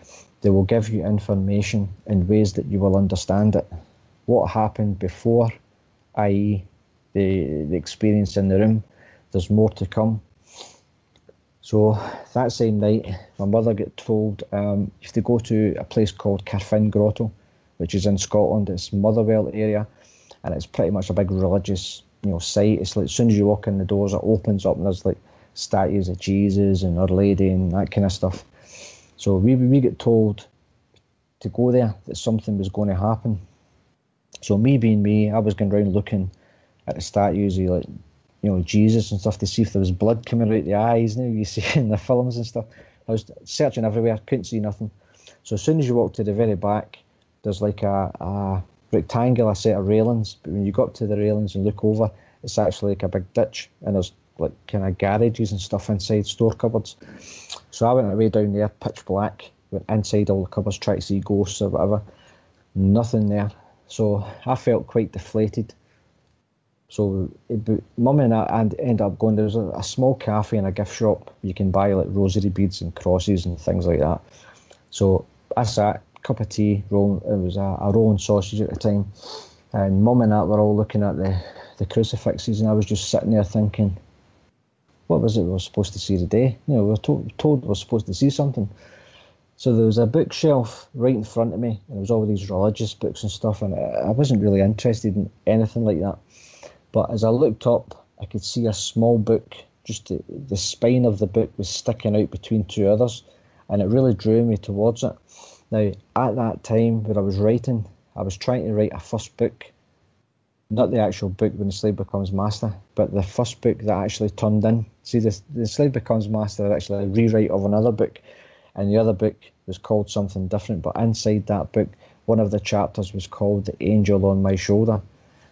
they will give you information in ways that you will understand it. What happened before, i.e. the experience in the room, there's more to come. So that same night, my mother got told you have to go to a place called Carfin Grotto, which is in Scotland. It's Motherwell area, and it's pretty much a big religious, site. It's like as soon as you walk in the doors, it opens up and there's like statues of Jesus and Our Lady and that kind of stuff. So we get told to go there, that something was going to happen. So me being me, I was going around looking at the statues of Jesus and stuff to see if there was blood coming out the eyes. You see in the films and stuff. I was searching everywhere, couldn't see nothing. So as soon as you walk to the very back, there's like a rectangular set of railings, but when you go up to the railings and look over, it's actually like a big ditch, and there's like kind of garages and stuff inside, store cupboards. So I went away down there, pitch black, went inside all the cupboards, tried to see ghosts or whatever. Nothing there. So I felt quite deflated. So Mum and I ended up going, there's a small cafe and a gift shop. You can buy like rosary beads and crosses and things like that. So I sat, cup of tea, it was a rolling sausage at the time, and Mum and I were all looking at the crucifixes, and I was just sitting there thinking, what was it we were supposed to see today? We were told we were supposed to see something. So there was a bookshelf right in front of me, and there was all these religious books and stuff, and I wasn't really interested in anything like that. But as I looked up, I could see a small book, just the spine of the book was sticking out between two others, and it really drew me towards it. Now, at that time when I was writing, I was trying to write a first book, not the actual book When the Slave Becomes Master, but the first book that actually turned in. See, the Slave Becomes Master is actually a rewrite of another book, and the other book was called something different, but inside that book, one of the chapters was called The Angel on My Shoulder.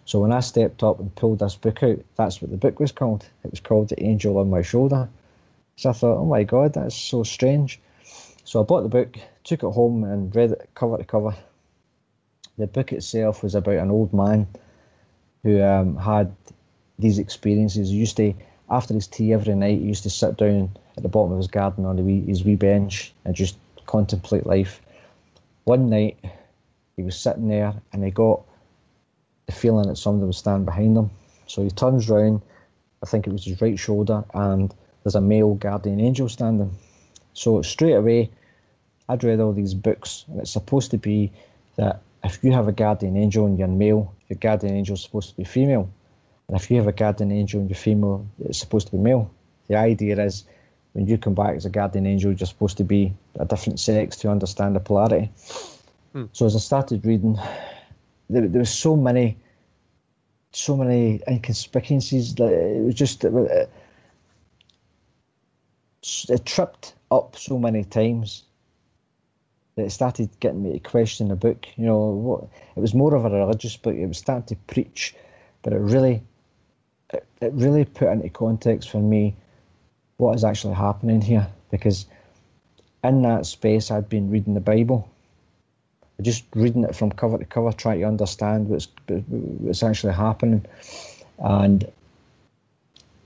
So when I stepped up and pulled this book out, that's what the book was called. It was called The Angel on My Shoulder. So I thought, oh my God, that's so strange. So I bought the book, took it home and read it cover to cover. The book itself was about an old man who had these experiences. He used to after his tea every night, he used to sit down at the bottom of his garden on his wee bench and just contemplate life. One night, he was sitting there and he got the feeling that somebody was standing behind him. So he turns round, I think it was his right shoulder, and there's a male guardian angel standing. So straight away, I'd read all these books, and it's supposed to be that if you have a guardian angel and you're male, your guardian angel is supposed to be female. And if you have a guardian angel and you're female, it's supposed to be male. The idea is when you come back as a guardian angel, you're supposed to be a different sex to understand the polarity. So as I started reading, there was so many inconspicuencies that it was just it tripped up so many times that it started getting me to question the book. You know, what it was more of a religious book. It was starting to preach, but it really put into context for me what is actually happening here. Because in that space, I'd been reading the Bible, just reading it from cover to cover, trying to understand what's actually happening. And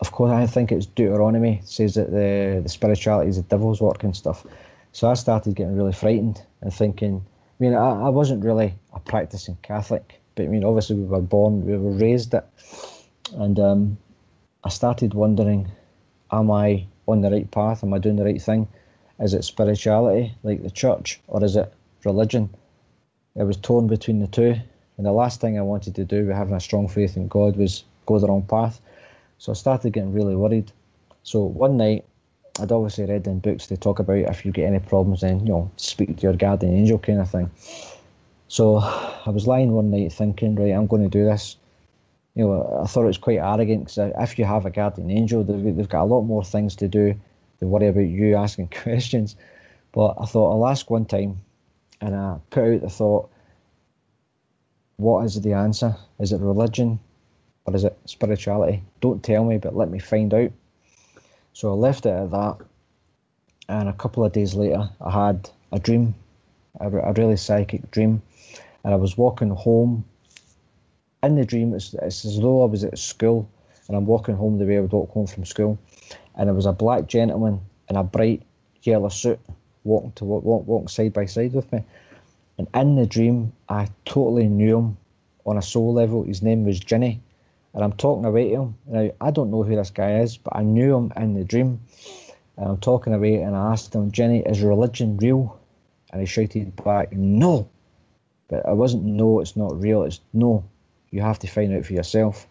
of course, I think it's Deuteronomy says that the spirituality is the devil's work and stuff. So I started getting really frightened and thinking, I mean, I wasn't really a practicing Catholic, but I mean, obviously we were raised it. And I started wondering, am I on the right path? Am I doing the right thing? Is it spirituality, like the church, or is it religion? I was torn between the two. And the last thing I wanted to do with having a strong faith in God was go the wrong path. So I started getting really worried. So one night, I'd obviously read in books they talk about if you get any problems, then, you know, speak to your guardian angel kind of thing. So I was lying one night thinking, right, I'm going to do this. You know, I thought it was quite arrogant because if you have a guardian angel, they've got a lot more things to do than worry about you asking questions. But I thought I'll ask one time, and I put out the thought, what is the answer? Is it religion or is it spirituality? Don't tell me, but let me find out. So I left it at that, and a couple of days later, I had a dream, a really psychic dream, and I was walking home. In the dream, it's as though I was at school, and I'm walking home the way I would walk home from school, and there was a black gentleman in a bright yellow suit walking side by side with me. And in the dream, I totally knew him on a soul level. His name was Ginny. And I'm talking away to him. Now, I don't know who this guy is, but I knew him in the dream. And I'm talking away, and I asked him, Ginny, is religion real? And he shouted back, no. But it wasn't no, it's not real. It's no, you have to find out for yourself.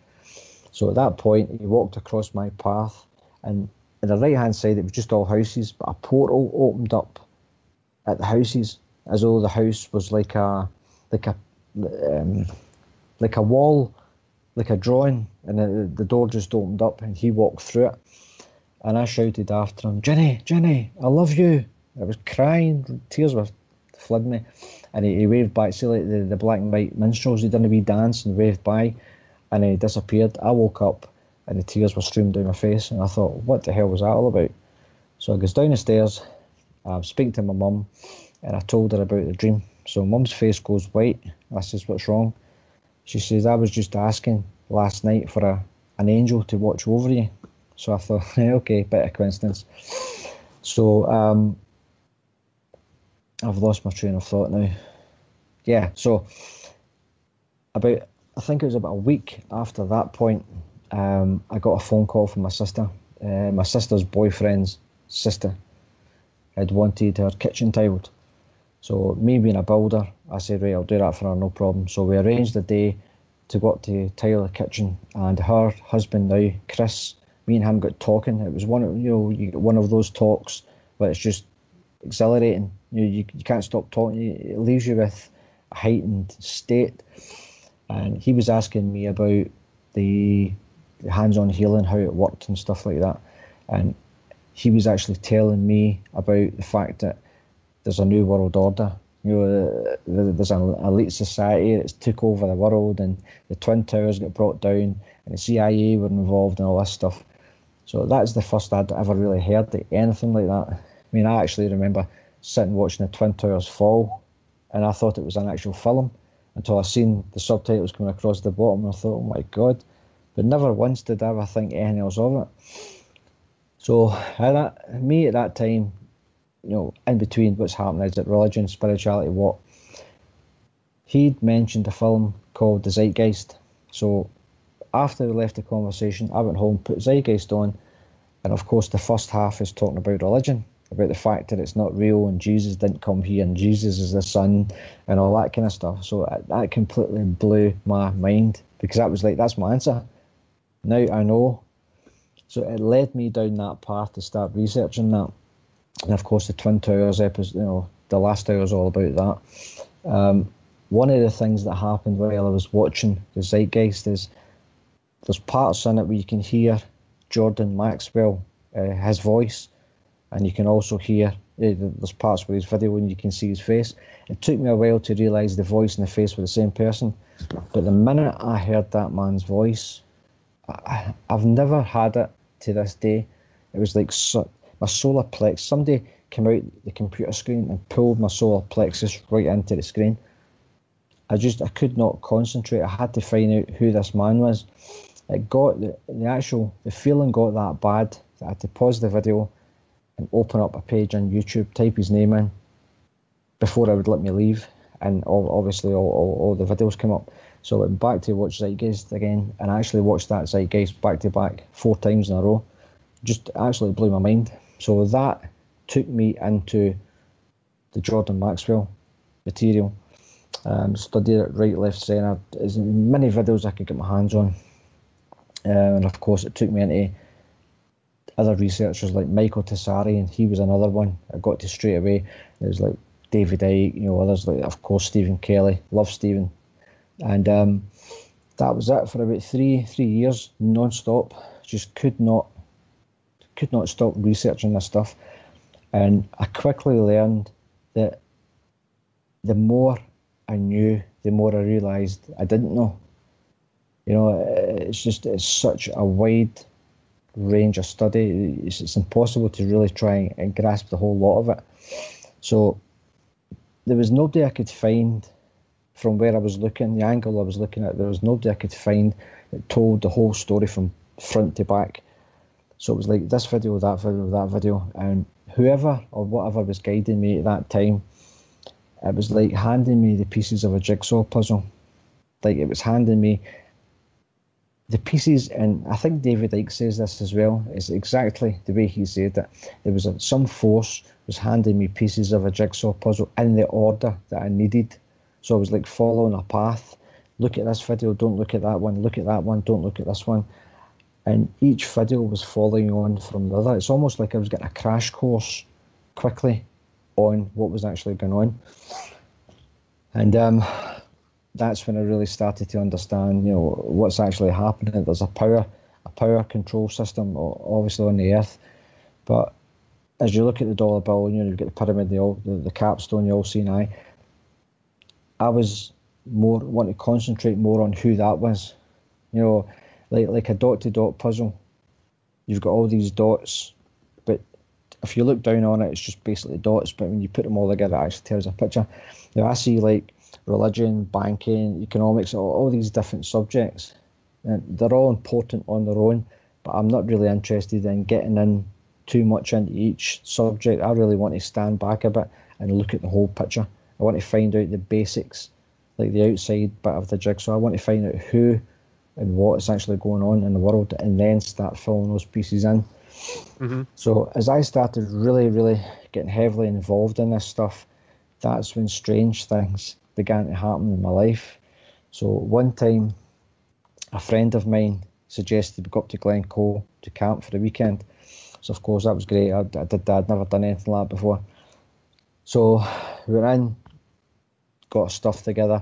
So at that point, he walked across my path. And on the right-hand side, it was just all houses. But a portal opened up at the houses, as though the house was like a wall, like a drawing, and the door just opened up and he walked through it. And I shouted after him, Jenny, Jenny, I love you. I was crying, tears were flooding me. And he waved back, see like the black and white minstrels, he done a wee dance and waved by, and he disappeared. I woke up and the tears were streaming down my face, and I thought, what the hell was that all about? So I goes down the stairs, I'm speaking to my mum, and I told her about the dream. So mum's face goes white. I says, what's wrong? She says, I was just asking last night for an angel to watch over you. So I thought, okay, bit of coincidence. So I've lost my train of thought now. Yeah, so I think it was about a week after that point, I got a phone call from my sister. My sister's boyfriend's sister had wanted her kitchen tiled. So me being a builder, I said, right, I'll do that for her, no problem. So we arranged a day to go up to tile the kitchen, and her husband now, Chris, me and him got talking. It was you get one of those talks, but it's just exhilarating. You can't stop talking. It leaves you with a heightened state. And he was asking me about the hands-on healing, how it worked and stuff like that. And he was actually telling me about the fact that there's a new world order. There's an elite society that's took over the world, and the Twin Towers got brought down, and the CIA were involved and all this stuff. So that's the first I'd ever really heard of anything like that. I mean, I actually remember sitting watching the Twin Towers fall, and I thought it was an actual film until I seen the subtitles coming across the bottom, and I thought, oh my God. but never once did I ever think anything else of it. So at that time, in between what's happening, is it religion, spirituality, what? He'd mentioned a film called The Zeitgeist. So after we left the conversation, I went home, put Zeitgeist on, and of course the first half is talking about religion, about the fact that it's not real and Jesus didn't come here and Jesus is the Son and all that kind of stuff. So that completely blew my mind, because that was like, that's my answer. Now I know. So it led me down that path to start researching that. And of course the Twin Towers episode, the last hour is all about that. One of the things that happened while I was watching the Zeitgeist is there's parts in it where you can hear Jordan Maxwell, his voice, and you can also hear, there's parts where his video and you can see his face. It took me a while to realise the voice and the face were the same person, but the minute I heard that man's voice, I've never had it to this day. It was like my solar plexus, somebody came out the computer screen and pulled my solar plexus right into the screen. I could not concentrate. I had to find out who this man was. It got the feeling got that bad that I had to pause the video and open up a page on YouTube, type his name in before I would let me leave, and obviously all the videos came up. So I went back to watch Zeitgeist again, and I actually watched that Zeitgeist back to back 4 times in a row. Just absolutely blew my mind. So that took me into the Jordan Maxwell material. Studied it right, left, centre, as many videos I could get my hands on. And of course it took me into other researchers like Michael Tessari, and he was another one I got to straight away. There's like David Icke, others like, of course, Stephen Kelly. Love Stephen. And that was it for about 3 years, non-stop. Just could not stop researching this stuff. And I quickly learned that the more I knew, the more I realised I didn't know. It's such a wide range of study. It's impossible to really try and grasp the whole lot of it. So there was nobody I could find from where I was looking, the angle I was looking at, there was nobody I could find that told the whole story from front to back. So it was like this video, that video, that video, and whoever or whatever was guiding me at that time, it was like handing me the pieces of a jigsaw puzzle. Like it was handing me the pieces, and I think David Icke says this as well. It's exactly the way he said it. There was some force was handing me pieces of a jigsaw puzzle in the order that I needed. So I was like following a path. Look at this video, don't look at that one. Look at that one, don't look at this one. And each video was following on from the other. It's almost like I was getting a crash course quickly on what was actually going on. And that's when I really started to understand, what's actually happening. There's a power control system, obviously, on the Earth. But as you look at the dollar bill, you've got the pyramid, the capstone, the all-seeing eye. I was wanting to concentrate more on who that was. Like a dot-to-dot puzzle. You've got all these dots, but if you look down on it, it's just basically dots. But when you put them all together, it actually tells a picture. I see like religion, banking, economics, all these different subjects, and they're all important on their own, but I'm not really interested in getting in too much into each subject. I really want to stand back a bit and look at the whole picture. I want to find out the basics, like the outside bit of the jigsaw. I want to find out who and what is actually going on in the world, and then start filling those pieces in. Mm-hmm. So as I started really, really getting heavily involved in this stuff, that's when strange things began to happen in my life. So one time, a friend of mine suggested we go up to Glencoe to camp for the weekend. So of course that was great. I did that. I'd never done anything like that before. So we were in, got our stuff together,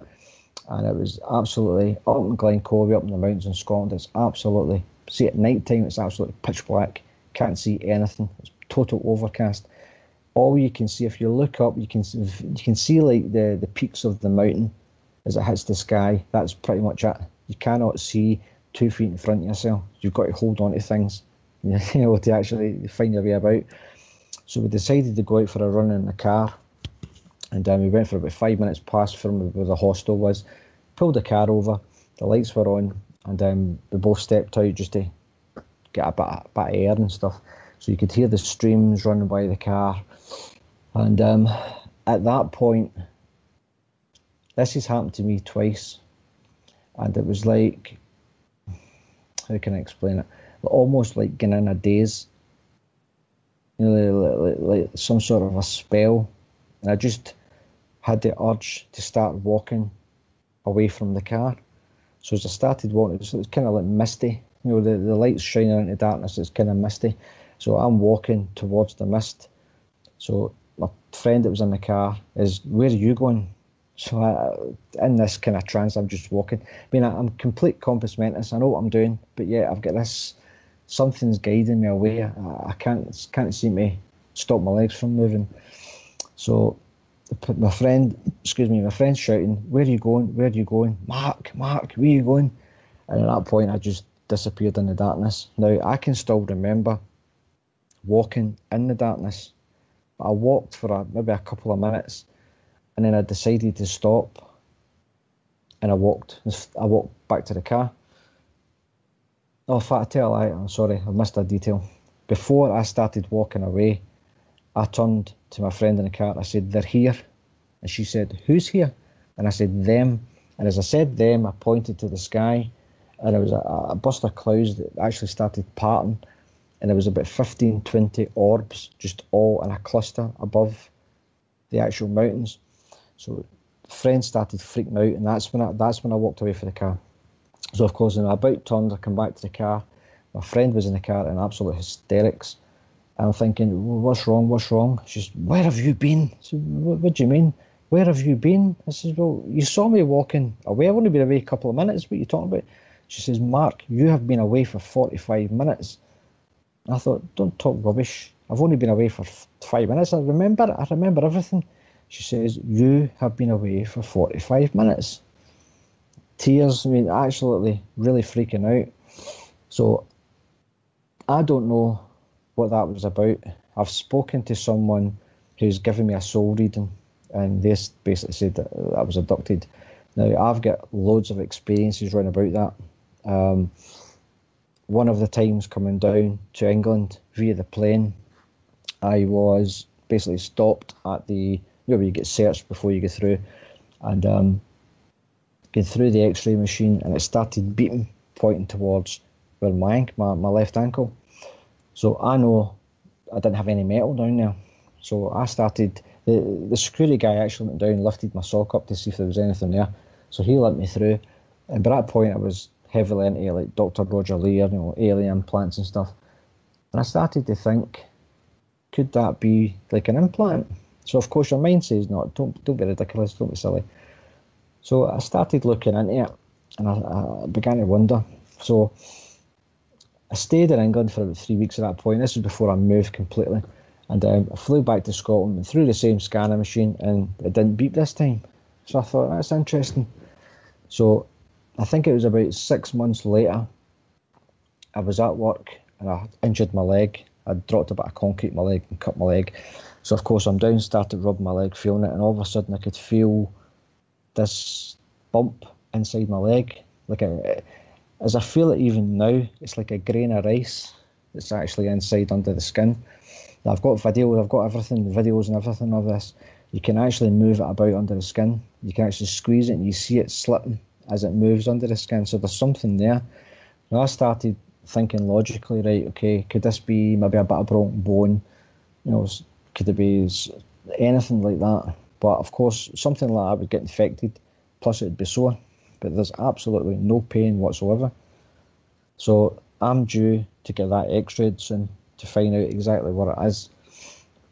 and it was absolutely up in Glencoe, up in the mountains in Scotland. It's absolutely, see, at night time it's absolutely pitch black. Can't see anything. It's total overcast. All you can see, if you look up, you can see like the peaks of the mountain as it hits the sky. That's pretty much it. You cannot see 2 feet in front of yourself. You've got to hold on to things, to actually find your way about. So we decided to go out for a run in the car, and we went for about 5 minutes past from where the hostel was. Pulled the car over, the lights were on, and we both stepped out just to get a bit of air and stuff. So you could hear the streams running by the car. And at that point, this has happened to me twice. And it was like, how can I explain it? Almost like getting in a daze. You know, like some sort of a spell. And I just had the urge to start walking away from the car. So as I started walking, it was kind of like misty. You know, the light's shining into darkness, it's kind of misty. So I'm walking towards the mist. So my friend that was in the car is, where are you going? So in this kind of trance, I'm just walking. I mean, I'm complete compass mentis. I know what I'm doing, but yeah, I've got this, something's guiding me away. I can't seem to stop my legs from moving. So my friend's shouting, where are you going? Where are you going? Mark, where are you going? And at that point, I just disappeared in the darkness. Now, I can still remember walking in the darkness. But I walked for maybe a couple of minutes, and then I decided to stop, and I walked back to the car. Oh, in fact, I tell a lie, I'm sorry, I missed a detail. Before I started walking away, I turned to my friend in the car. I said, they're here. And she said, who's here? And I said, them. And as I said them, I pointed to the sky, and there was a burst of clouds that actually started parting, and there was about 15, 20 orbs just all in a cluster above the actual mountains. So friends started freaking out, and that's when I walked away from the car. So of course, when I about turned, I come back to the car. My friend was in the car in absolute hysterics. And I'm thinking, well, what's wrong? She says, where have you been? I said, what do you mean? Where have you been? I said, well, you saw me walking away. I've only been away a couple of minutes. What are you talking about? She says, Mark, you have been away for 45 minutes. And I thought, don't talk rubbish. I've only been away for 5 minutes. I remember everything. She says, you have been away for 45 minutes. Tears, I mean, absolutely really freaking out. So I don't know what that was about. I've spoken to someone who's given me a soul reading, and they basically said that I was abducted. Now, I've got loads of experiences round about that. One of the times coming down to England via the plane, I was basically stopped at the, where you get searched before you go through, and going through the x-ray machine, and it started beeping, pointing towards where my left ankle. So I know I didn't have any metal down there. So I started, the security guy actually went down, lifted my sock up to see if there was anything there. So he let me through. And by that point I was heavily into like Dr. Roger Leir, alien implants and stuff. And I started to think, could that be like an implant? So of course your mind says, no, don't be ridiculous, don't be silly. So I started looking into it, and I began to wonder. So I stayed in England for about 3 weeks at that point. This was before I moved completely. And I flew back to Scotland and through the same scanner machine, and it didn't beep this time. So I thought, that's interesting. So I think it was about 6 months later, I was at work and I injured my leg. I dropped a bit of concrete in my leg and cut my leg. So of course I'm down, started rubbing my leg, feeling it, and all of a sudden I could feel this bump inside my leg. As I feel it even now, it's like a grain of rice that's actually inside under the skin. Now, I've got videos, I've got everything, videos and everything of this. You can actually move it about under the skin. You can actually squeeze it and you see it slipping as it moves under the skin. So there's something there. Now I started thinking logically, right, okay, could this be maybe a bit of broken bone? Could it be anything like that? But of course, something like that would get infected, plus it'd be sore. But there's absolutely no pain whatsoever. So I'm due to get that x-rayed soon to find out exactly what it is.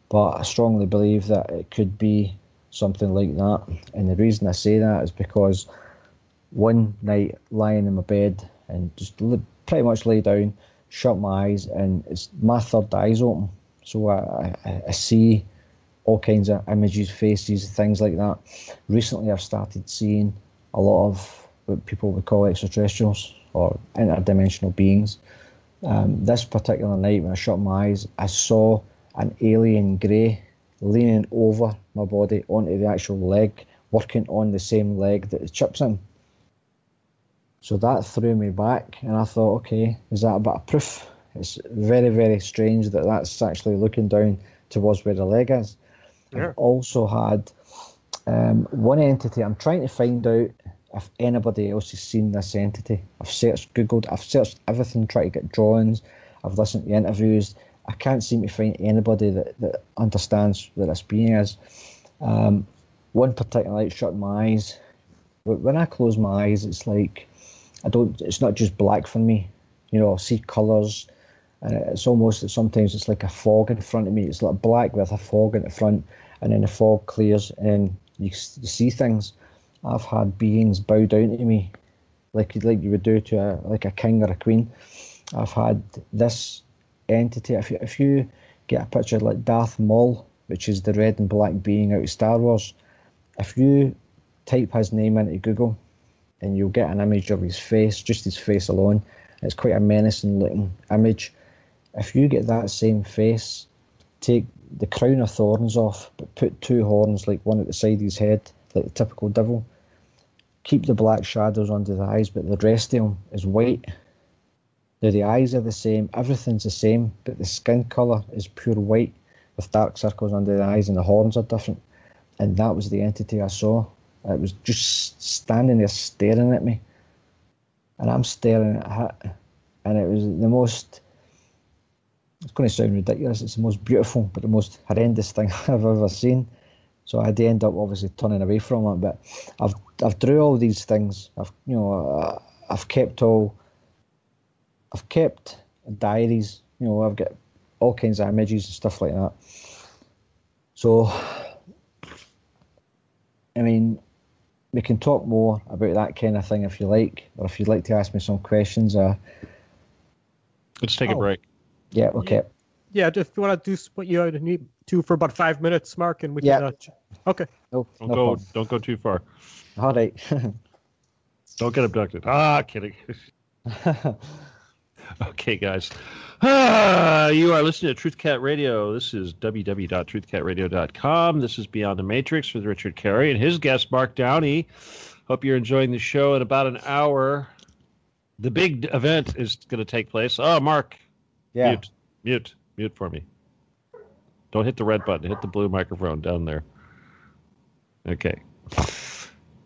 But I strongly believe that it could be something like that. And the reason I say that is because one night lying in my bed and just pretty much lay down, shut my eyes, and it's my third eye's open. So I see all kinds of images, faces, things like that. Recently I've started seeing a lot of what people would call extraterrestrials or interdimensional beings. This particular night when I shut my eyes, I saw an alien grey leaning over my body onto the actual leg, working on the same leg that the chip's in. So that threw me back, and I thought, okay, is that a bit of proof? It's very, very strange that that's actually looking down towards where the leg is. Yeah. I've also had one entity. I'm trying to find out if anybody else has seen this entity. I've searched, Googled, I've searched everything, tried to get drawings, I've listened to interviews. I can't seem to find anybody that understands what this being is. One particular night, shut my eyes. When I close my eyes, it's like it's not just black for me. I see colours, and it's almost, sometimes it's like a fog in front of me. It's like black with a fog in the front, and then the fog clears, and you see things. I've had beings bow down to me, like you would do to a king or a queen. I've had this entity. If you get a picture like Darth Maul, which is the red and black being out of Star Wars, if you type his name into Google, and you'll get an image of his face, just his face alone. It's quite a menacing looking image. If you get that same face, take the crown of thorns off, but put two horns, like one at the side of his head, like the typical devil. Keep the black shadows under the eyes, but the rest of him is white. Now the eyes are the same, everything's the same, but the skin colour is pure white with dark circles under the eyes, and the horns are different. And that was the entity I saw. It was just standing there staring at me. And I'm staring at it. And it was the most, it's going to sound ridiculous, it's the most beautiful but the most horrendous thing I've ever seen. So I had to end up obviously turning away from it. But I've drew all these things. I've kept diaries. I've got all kinds of images and stuff like that. So, I mean, we can talk more about that kind of thing if you like, or if you'd like to ask me some questions. Let's take a break. Yeah, okay. Yeah, if you want to do what you need to for about 5 minutes, Mark, and we can. Okay. No Don't go too far. All right. Don't get abducted. Kidding. Okay, guys. You are listening to TruthCat Radio. This is www.truthcatradio.com. This is Beyond the Matrix with Richard Kary and his guest, Mark Downie. Hope you're enjoying the show. In about an hour, the big event is going to take place. Oh, Mark. Yeah. Mute for me. Don't hit the red button. Hit the blue microphone down there. Okay.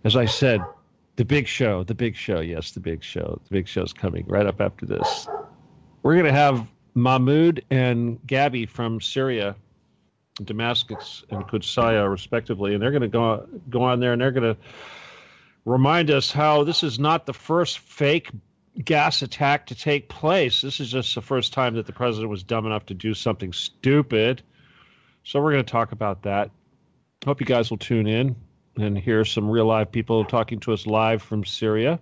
As I said, the big show. Yes, the big show. The big show's coming right up after this. We're going to have Mahmoud and Gabby from Syria, Damascus, and Qudsaya, respectively, and they're going to go on there, and they're going to remind us how this is not the first fake gas attack to take place. This is just the first time that the president was dumb enough to do something stupid. So we're going to talk about that. Hope you guys will tune in and hear some real live people talking to us live from Syria,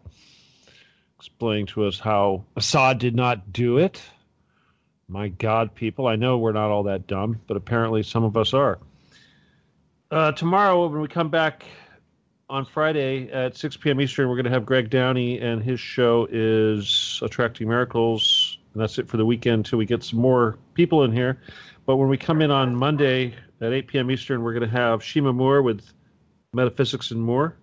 explaining to us how Assad did not do it. My God, people, I know we're not all that dumb, but apparently some of us are. Tomorrow, when we come back on Friday at 6 p.m. Eastern, we're going to have Greg Downie, and his show is Attracting Miracles. And that's it for the weekend until we get some more people in here. But when we come in on Monday at 8 p.m. Eastern, we're going to have Shima Moore with Metaphysics and More.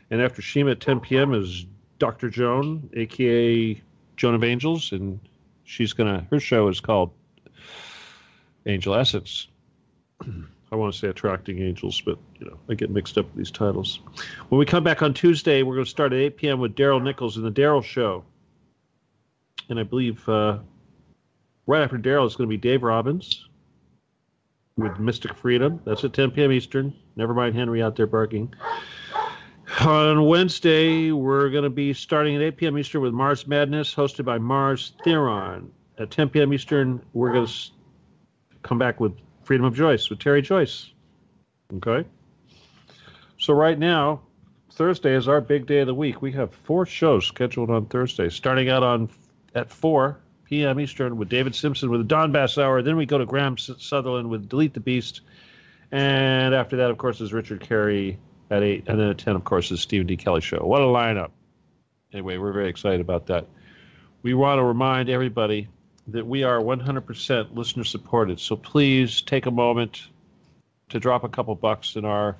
And after Shima at 10 p.m. is Dr. Joan, a.k.a. Joan of Angels, and her show is called Angel Essence. I want to say Attracting Angels, but I get mixed up with these titles. When we come back on Tuesday, we're going to start at 8 p.m. with Daryl Nichols and the Daryl Show. And I believe right after Daryl is going to be Dave Robbins with Mystic Freedom. That's at 10 p.m. Eastern. Never mind Henry out there barking. On Wednesday, we're going to be starting at 8 p.m. Eastern with Mars Madness, hosted by Mars Theron. At 10 p.m. Eastern, we're going to come back with Freedom of Joyce with Terry Joyce. Okay? So right now, Thursday is our big day of the week. We have 4 shows scheduled on Thursday, starting out at 4 p.m. Eastern with David Simpson with the Donbass Hour. Then we go to Graham Sutherland with Delete the Beast. And after that, of course, is Richard Kary at 8. And then at 10, of course, is Stephen D. Kelly Show. What a lineup. Anyway, we're very excited about that. We want to remind everybody that we are 100% listener supported. So please take a moment to drop a couple bucks in our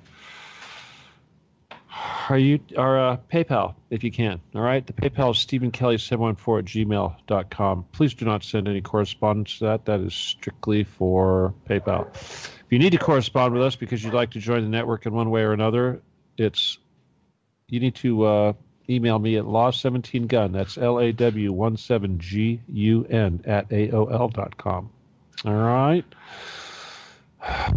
PayPal, if you can. All right. The PayPal is stephenkelly714@gmail.com. Please do not send any correspondence to that. That is strictly for PayPal. If you need to correspond with us because you'd like to join the network in one way or another, you need to email me at law17gun. That's LAW17GUN at AOL.com. All right.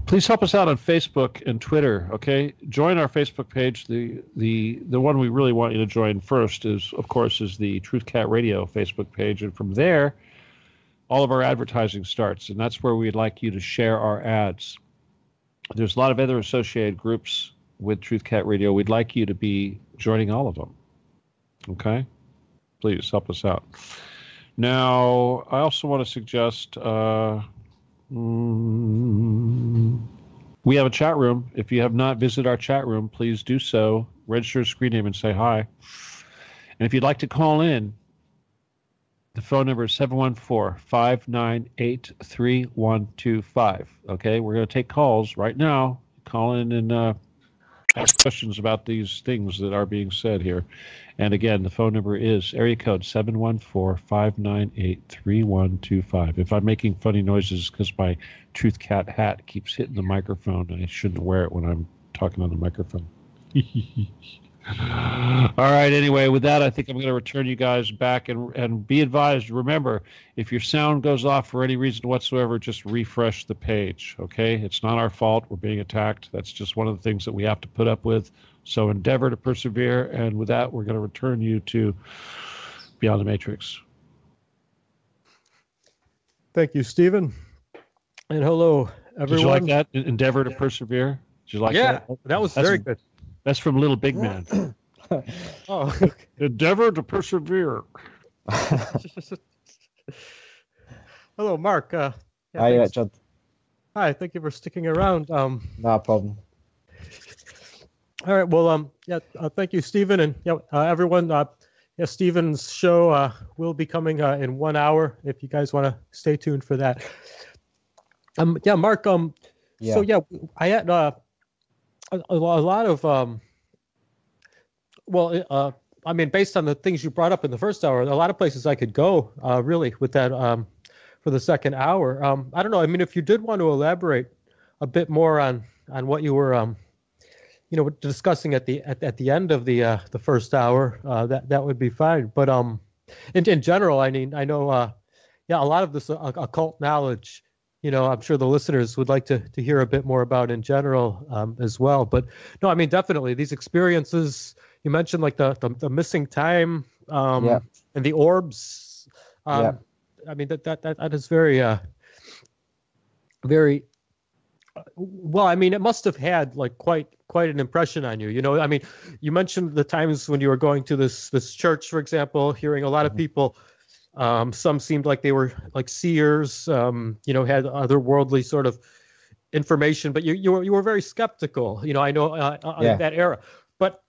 Please help us out on Facebook and Twitter, okay? Join our Facebook page. The one we really want you to join first is the Truth Cat Radio Facebook page. And from there, all of our advertising starts. And that's where we'd like you to share our ads. There's a lot of other associated groups with Truth Cat Radio. We'd like you to be joining all of them, okay? Please help us out. Now, I also want to suggest... we have a chat room. If you have not visited our chat room, please do so. Register a screen name and say hi. And if you'd like to call in, the phone number is 714-598-3125. Okay, we're going to take calls right now. Call in and ask questions about these things that are being said here. And again, the phone number is area code 714-598-3125. If I'm making funny noises because my Truth Cat hat keeps hitting the microphone, and I shouldn't wear it when I'm talking on the microphone. All right, anyway, with that, I think I'm going to return you guys back and be advised. Remember, if your sound goes off for any reason whatsoever, just refresh the page, okay? It's not our fault. We're being attacked. That's just one of the things that we have to put up with. So endeavor to persevere, and with that, we're going to return you to Beyond the Matrix. Thank you, Stephen. And hello, everyone. Did you like that? Endeavor to persevere? Did you like that? Yeah, that was very good. That's from Little Big Man. Oh, okay. Endeavor to persevere. Hello, Mark. Hi, Richard. Hi, thank you for sticking around. No problem. All right. Well, thank you, Stephen, and everyone. Stephen's show will be coming in 1 hour. If you guys want to stay tuned for that. Mark. So I had a lot of I mean, based on the things you brought up in the first hour, a lot of places I could go really with that for the second hour. I don't know. I mean, if you did want to elaborate a bit more on what you were discussing at the end of the first hour, that would be fine. But in general, I mean, I know a lot of this occult knowledge, I'm sure the listeners would like to hear a bit more about in general as well. But no, I mean, definitely these experiences you mentioned, like the missing time and the orbs. I mean, that is very very well. I mean, it must have had like quite an impression on you. I mean, you mentioned the times when you were going to this church, for example, hearing a lot of people. Some seemed like they were like seers, had otherworldly sort of information, but you were very skeptical, I know in that era. But,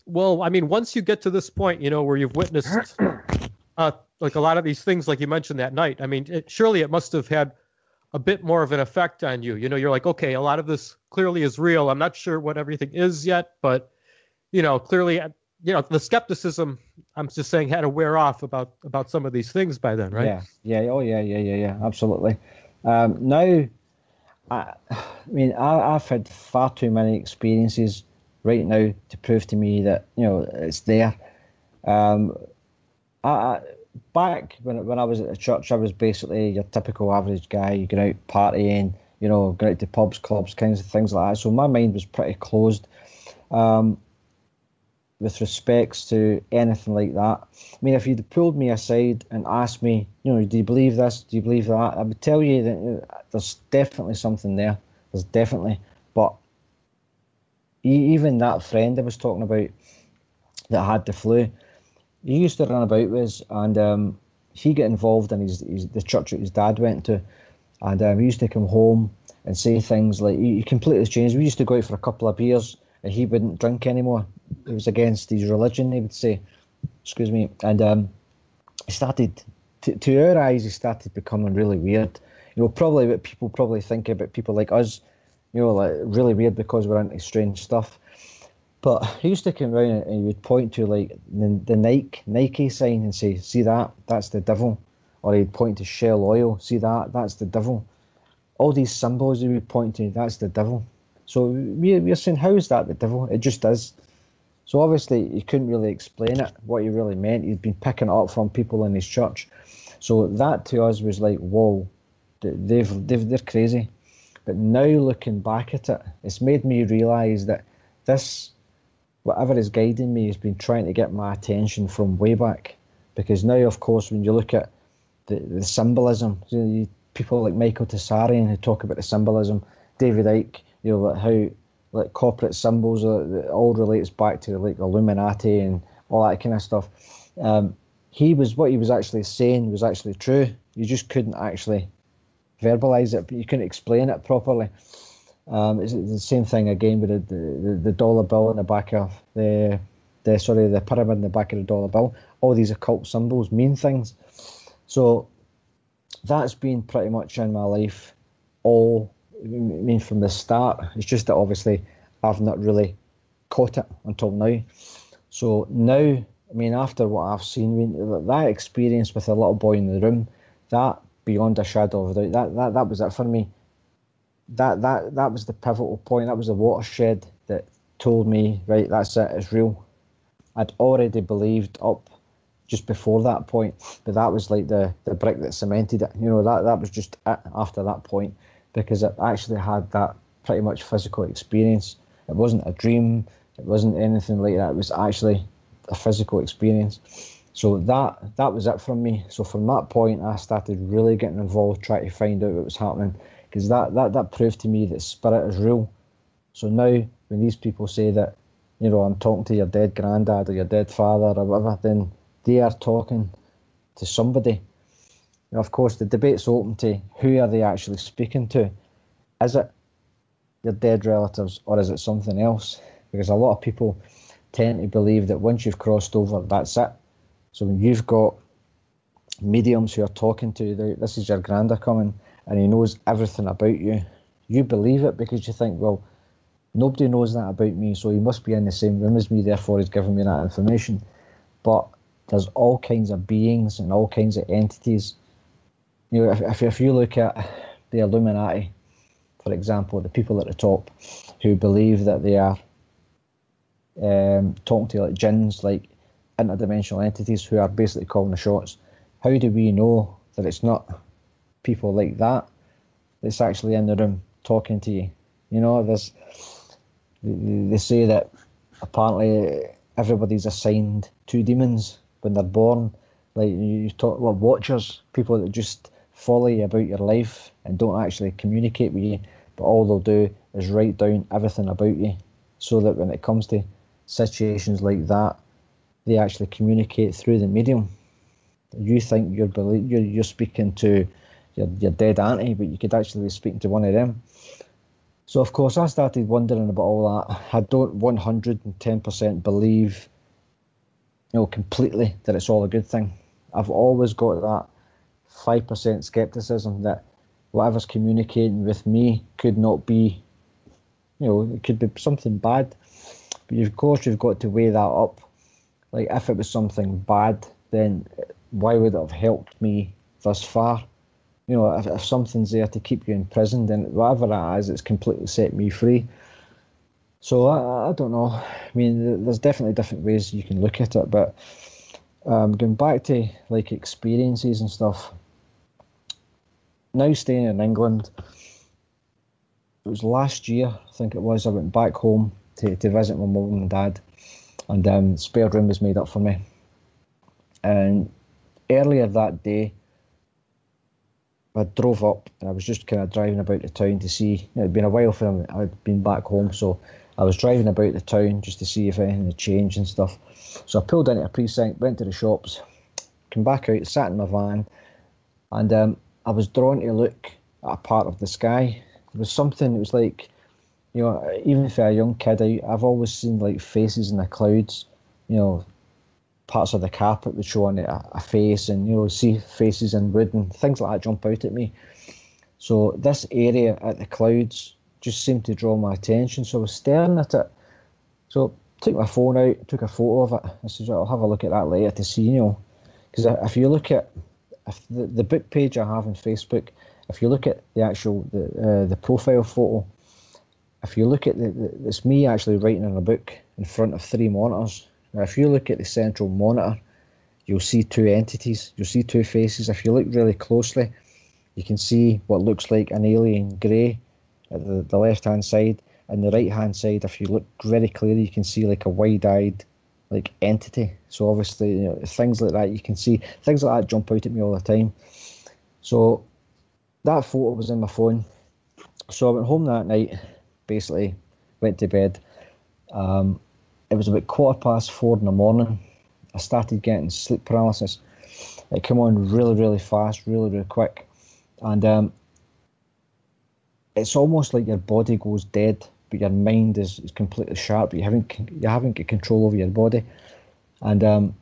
well, I mean, once you get to this point, where you've witnessed like a lot of these things, like you mentioned that night, I mean, surely it must have had a bit more of an effect on you. You're like, okay, a lot of this clearly is real. I'm not sure what everything is yet, but, clearly, the skepticism, I'm just saying, had to wear off about some of these things by then, right? Yeah, absolutely. Now, I've had far too many experiences right now to prove to me that, it's there. Back when I was at the church, I was basically your typical average guy. You go out partying, going out to pubs, clubs, kinds of things like that. So my mind was pretty closed. With respects to anything like that. I mean, if you'd pulled me aside and asked me, do you believe this? Do you believe that? I would tell you that there's definitely something there. There's definitely. But even that friend I was talking about that had the flu, he used to run about with us, and he got involved in the church that his dad went to, and he used to come home and say things like, he completely changed. We used to go out for a couple of beers, and he wouldn't drink anymore. It was against his religion, he would say. Excuse me. And he started, to our eyes, he started becoming really weird. Probably what people probably think about people like us, like really weird because we're into strange stuff. But he used to come around and he would point to like the Nike sign and say, "See that? That's the devil." Or he'd point to Shell Oil, "See that? That's the devil." All these symbols he would point to, "That's the devil." So we're saying, how is that the devil? It just is. So obviously he couldn't really explain it, what he really meant. He'd been picking it up from people in his church. So that to us was like, whoa, they're crazy. But now looking back at it, it's made me realise that this, whatever is guiding me, has been trying to get my attention from way back. Because now, of course, when you look at the symbolism, people like Michael Tessarian who talk about the symbolism, David Icke, like how like corporate symbols it all relates back to like Illuminati and all that kind of stuff. What he was actually saying was actually true. You just couldn't actually verbalize it, but you couldn't explain it properly. It's the same thing again with the dollar bill in the back of the pyramid in the back of the dollar bill. All these occult symbols mean things. So that's been pretty much in my life from the start. It's just that obviously I've not really caught it until now. So now, after what I've seen, that experience with a little boy in the room, that beyond a shadow of a doubt, that was it for me. That was the pivotal point. That was the watershed that told me, right, that's it, it's real. I'd already believed up just before that point, but that was like the brick that cemented it. That was just it after that point, because it actually had that pretty much physical experience. It wasn't a dream. It wasn't anything like that. It was actually a physical experience. So that was it from me. So from that point, I started really getting involved, trying to find out what was happening, because that proved to me that spirit is real. So now, when these people say that, I'm talking to your dead granddad or your dead father or whatever, then they are talking to somebody. Of course, the debate's open to who are they actually speaking to. Is it your dead relatives or is it something else? Because a lot of people tend to believe that once you've crossed over, that's it. So when you've got mediums who are talking to you, this is your granda coming and he knows everything about you, you believe it because you think, well, nobody knows that about me, so he must be in the same room as me, therefore he's giving me that information. But there's all kinds of beings and all kinds of entities. If you look at the Illuminati, for example, the people at the top who believe that they are talking to like jinns, like interdimensional entities who are basically calling the shots, how do we know that it's not people like that that's actually in the room talking to you? They say that apparently everybody's assigned 2 demons when they're born. Like you talk about watchers, people that just follow you about your life and don't actually communicate with you, but all they'll do is write down everything about you, so that when it comes to situations like that, they actually communicate through the medium. You think you're speaking to your dead auntie, but you could actually be speaking to one of them. So of course I started wondering about all that. I don't 110% believe, completely that it's all a good thing. I've always got that 5% skepticism that whatever's communicating with me could not be, it could be something bad. But of course you've got to weigh that up. Like if it was something bad, then why would it have helped me thus far? If something's there to keep you in prison, then whatever that is, it's completely set me free. So I don't know. There's definitely different ways you can look at it, but going back to like experiences and stuff, now staying in England, it was last year, I think it was, I went back home to visit my mum and dad, and spare room was made up for me. And earlier that day, I drove up and I was just kind of driving about the town to see, it'd been a while for I'd been back home, so I was driving about the town just to see if anything had changed and stuff. So I pulled into a precinct, went to the shops, came back out, sat in my van, and I was drawn to look at a part of the sky. It was something, it was like, even for a young kid, I've always seen like faces in the clouds, parts of the carpet would show on it a face, and see faces in wood and things like that jump out at me. So this area at the clouds just seemed to draw my attention, so I was staring at it. So took my phone out, took a photo of it. I said, I'll have a look at that later to see, because if you look at the book page I have on Facebook, if you look at the actual the profile photo, if you look at it's me actually writing in a book in front of 3 monitors. Now, if you look at the central monitor, you'll see 2 entities. You'll see 2 faces. If you look really closely, you can see what looks like an alien grey at the left-hand side. And the right-hand side, if you look very clearly, you can see like a wide-eyed like entity. So obviously, things like that, you can see things like that jump out at me all the time. So that photo was in my phone. So I went home that night, basically went to bed. It was about 4:15 in the morning. I started getting sleep paralysis. It came on really, really fast, really, really quick. And it's almost like your body goes dead, but your mind is completely sharp. You haven't got control over your body. And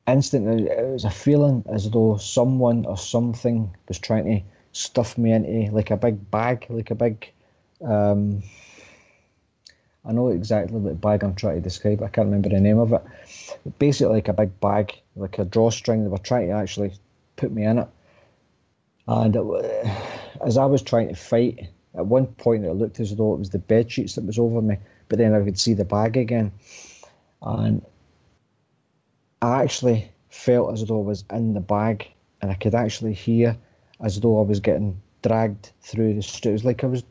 instantly, it was a feeling as though someone or something was trying to stuff me into like a big bag, like a big... I know exactly what bag I'm trying to describe. I can't remember the name of it. But basically like a big bag, like a drawstring. They were trying to actually put me in it. And as I was trying to fight, at one point it looked as though it was the bed sheets that was over me, but then I could see the bag again. And I actually felt as though I was in the bag, and I could actually hear as though I was getting dragged through the street. It was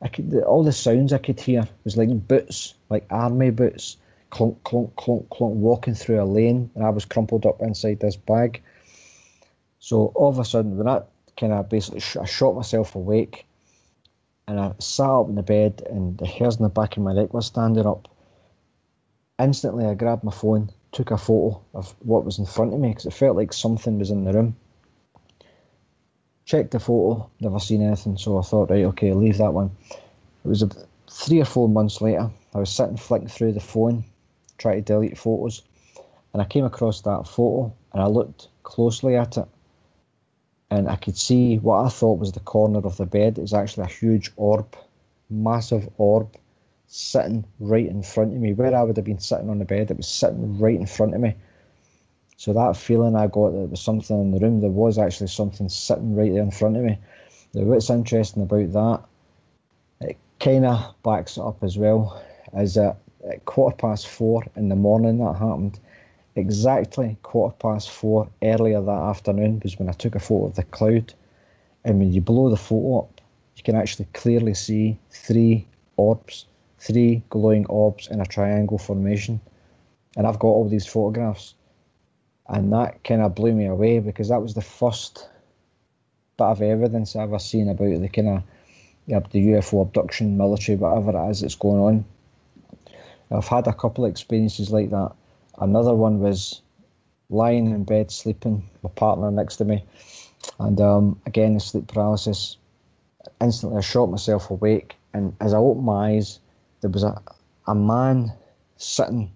like all the sounds I could hear was like boots, like army boots, clunk, clunk, clunk, clunk, walking through a lane, and I was crumpled up inside this bag. So all of a sudden, when I kind of basically I shot myself awake, and I sat up in the bed, and the hairs in the back of my neck was standing up. Instantly, I grabbed my phone, took a photo of what was in front of me, because it felt like something was in the room. Checked the photo, never seen anything, so I thought, right, okay, leave that one. It was 3 or 4 months later, I was sitting flicking through the phone, trying to delete photos, and I came across that photo, and I looked closely at it, and I could see what I thought was the corner of the bed. It was actually a huge orb, massive orb, sitting right in front of me. Where I would have been sitting on the bed, it was sitting right in front of me. So that feeling I got that there was something in the room, there was actually something sitting right there in front of me. Now, what's interesting about that, it kind of backs it up as well, is that at 4:15 in the morning that happened, exactly 4:15 earlier that afternoon was when I took a photo of the cloud. And when you blow the photo up, you can actually clearly see 3 orbs, 3 glowing orbs in a triangle formation. And I've got all these photographs. And that kind of blew me away, because that was the first bit of evidence I've ever seen about the kind of the UFO abduction, military, whatever it is that's going on. I've had a couple of experiences like that. Another one was lying in bed sleeping, my partner next to me, and again, sleep paralysis. Instantly, I shot myself awake, and as I opened my eyes, there was a man sitting,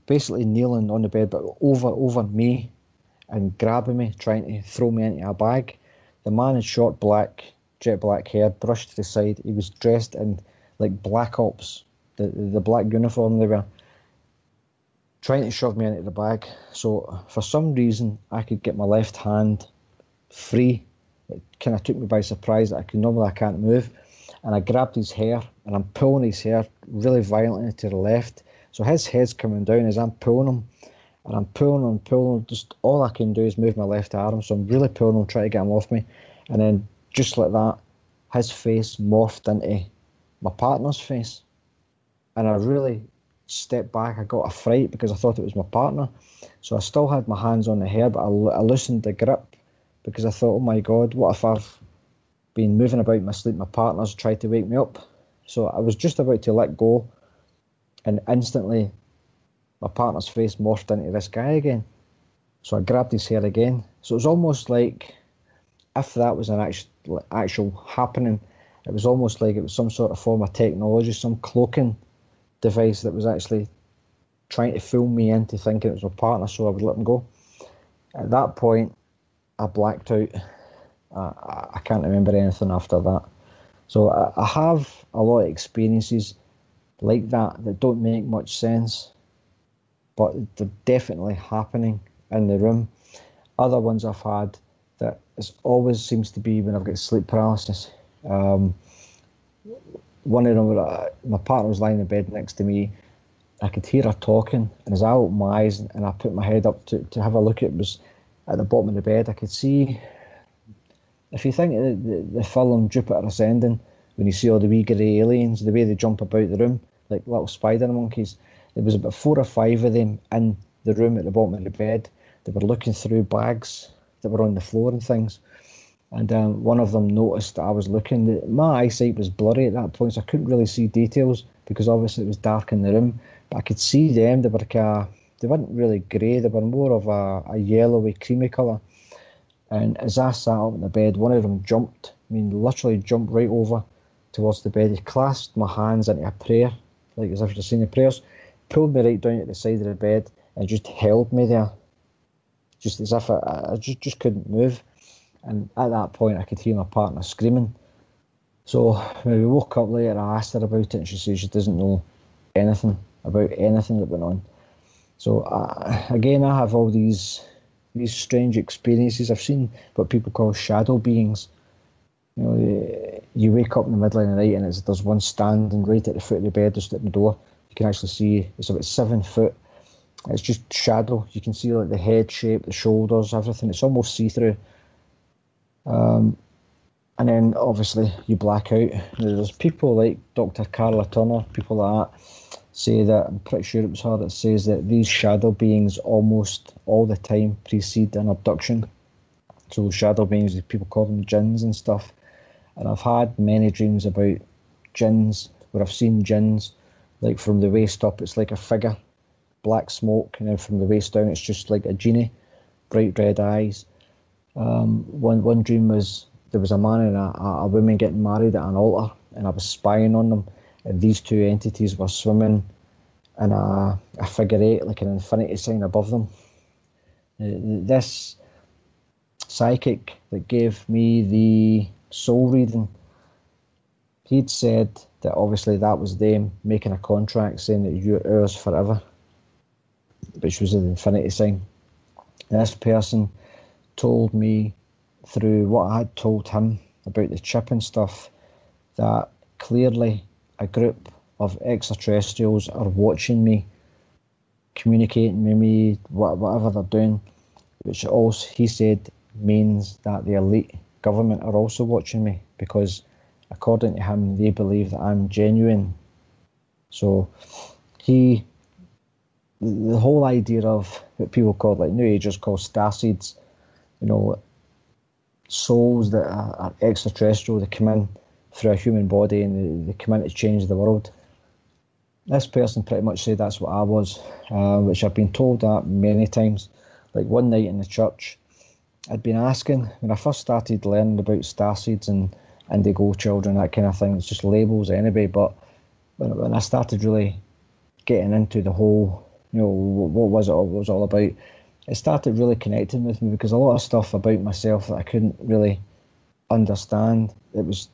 basically kneeling on the bed, but over me and grabbing me, trying to throw me into a bag. The man had short jet black hair, brushed to the side. He was dressed in like black ops, the black uniform they were, trying to shove me into the bag. So for some reason, I could get my left hand free. It kind of took me by surprise that I can't move. And I grabbed his hair, and I'm pulling his hair really violently to the left. So his head's coming down as I'm pulling him, and I'm pulling him. Just all I can do is move my left arm, so I'm really pulling him, trying to get him off me. And then just like that, his face morphed into my partner's face. And I really stepped back. I got a fright because I thought it was my partner. So I still had my hands on the hair, but I loosened the grip because I thought, oh my God, what if I've been moving about in my sleep, my partner's tried to wake me up. So I was just about to let go, and instantly my partner's face morphed into this guy again. So I grabbed his hair again. So it was almost like, if that was an actual happening, it was almost like it was some sort of form of technology, some cloaking device that was actually trying to fool me into thinking it was my partner, so I would let him go. At that point, I blacked out. I can't remember anything after that. So I have a lot of experiences like that don't make much sense, but they're definitely happening in the room. Other ones I've had that it always seems to be when I've got sleep paralysis. One of them, my partner was lying in bed next to me. I could hear her talking, and as I opened my eyes and I put my head up to have a look, it was at the bottom of the bed. I could see, if you think of the film Jupiter Ascending, when you see all the wee grey aliens, the way they jump about the room, like little spider monkeys, there was about 4 or 5 of them in the room at the bottom of the bed. They were looking through bags that were on the floor and things. And one of them noticed that I was looking. My eyesight was blurry at that point, so I couldn't really see details because obviously it was dark in the room. But I could see them. They were they weren't really grey. They were more of a yellowy, creamy colour. And as I sat up in the bed, one of them jumped. I mean, literally jumped right over towards the bed. He clasped my hands into a prayer, like as if you're saying the prayers, pulled me right down at the side of the bed and just held me there, just as if I just couldn't move. And at that point, I could hear my partner screaming. So when we woke up later, I asked her about it, and she says she doesn't know anything about anything that went on. So again, I have all these strange experiences. I've seen what people call shadow beings. You know, you wake up in the middle of the night and there's one standing right at the foot of the bed, just at the door. You can actually see it's about 7 foot. It's just shadow. You can see like the head shape, the shoulders, everything. It's almost see-through. And then obviously you black out. There's people like Dr. Carla Turner, people like that, say that, I'm pretty sure it was her that says that these shadow beings almost all the time precede an abduction. So shadow beings, people call them jinns and stuff. And I've had many dreams about jinns, where I've seen jinns, like from the waist up, it's like a figure, black smoke, and then from the waist down, it's just like a genie, bright red eyes. One dream was there was a man and a woman getting married at an altar, and I was spying on them, and these two entities were swimming in a figure eight, like an infinity sign above them. This psychic that gave me the soul reading, he'd said that obviously that was them making a contract saying that you're ours forever, which was an infinity sign. And this person told me through what I had told him about the chip and stuff that clearly a group of extraterrestrials are watching me, communicating with me, whatever they're doing, which also, he said, means that the elite government are also watching me, because according to him, they believe that I'm genuine. So the whole idea of what people call, like New Agers call starseeds, you know, souls that are extraterrestrial, they come in through a human body and they come in to change the world. This person pretty much said that's what I was, which I've been told that many times. Like one night in the church, I'd been asking, when I first started learning about starseeds and indigo children, that kind of thing, it's just labels anyway, but when I started really getting into the whole, you know, what was it all about, it started really connecting with me, because a lot of stuff about myself that I couldn't really understand, it was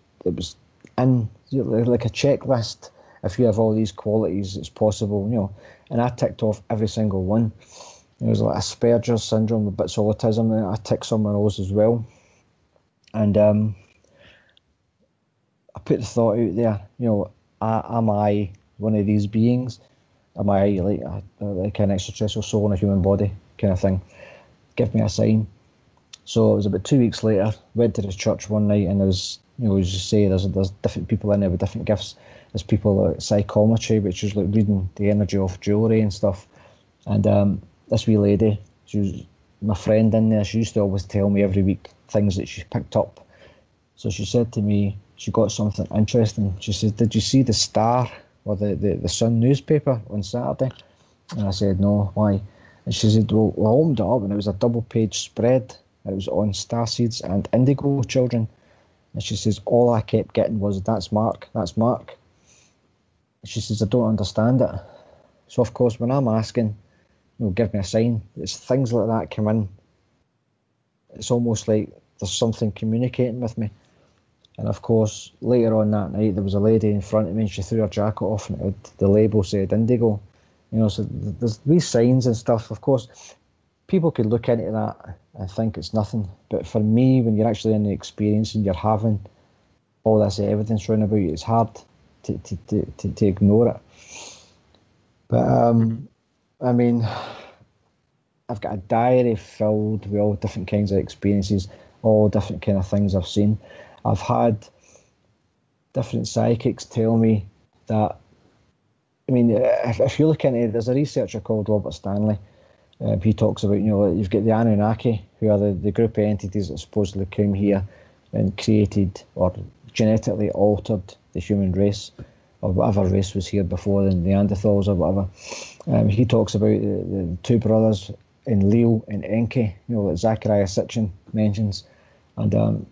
in, like a checklist. If you have all these qualities, it's possible, you know, and I ticked off every single one. It was like Asperger's syndrome with bits of autism, and I ticked some of those as well. And I put the thought out there, you know, am I one of these beings? Am I like an extraterrestrial soul in a human body kind of thing? Give me a sign. So it was about 2 weeks later, went to the church one night, and there was, you know, as you say, there's different people in there with different gifts. There's people like psychometry, which is like reading the energy off jewellery and stuff. And this wee lady, she was my friend in there, she used to always tell me every week things that she picked up. So she said to me, she got something interesting. She said, "Did you see the Star or the Sun newspaper on Saturday?" And I said, "No, why?" And she said, "Well, I opened it up and it was a double-page spread. It was on starseeds and indigo children." And she says, "All I kept getting was, that's Mark, that's Mark." She says, "I don't understand it." So of course, when I'm asking, you know, give me a sign, it's things like that come in. It's almost like there's something communicating with me. And of course, later on that night, there was a lady in front of me, and she threw her jacket off, and the label said Indigo. So there's these signs and stuff. Of course, people could look into that and think it's nothing. But for me, when you're actually in the experience and you're having all this evidence running about you, it's hard to ignore it. But, I mean, I've got a diary filled with all different kinds of experiences, all different kind of things I've seen. I've had different psychics tell me that, I mean, if you look into it, there's a researcher called Robert Stanley. He talks about, you've got the Anunnaki, who are the group of entities that supposedly came here and created or genetically altered the human race, or whatever race was here before, the Neanderthals or whatever. He talks about the two brothers in Leo and Enki, that Zachariah Sitchin mentions. And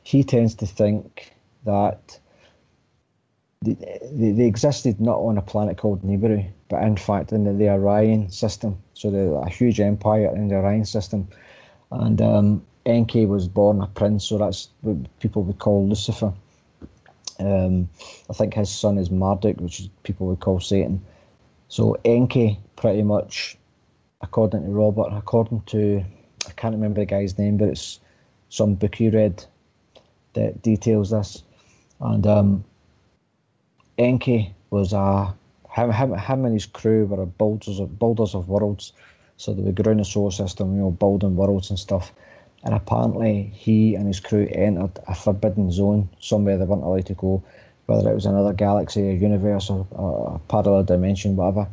he tends to think that they existed not on a planet called Nibiru, but in fact in the Orion system. So a huge empire in the Orion system. And Enki was born a prince, so that's what people would call Lucifer. I think his son is Marduk, which people would call Satan. So Enki, pretty much, according to Robert, according to, I can't remember the guy's name, but it's some book he read that details this. And Enki was him and his crew were builders of worlds. So they would go around the solar system, building worlds and stuff. And apparently he and his crew entered a forbidden zone, somewhere they weren't allowed to go, whether it was another galaxy, a universe, or a parallel dimension, whatever.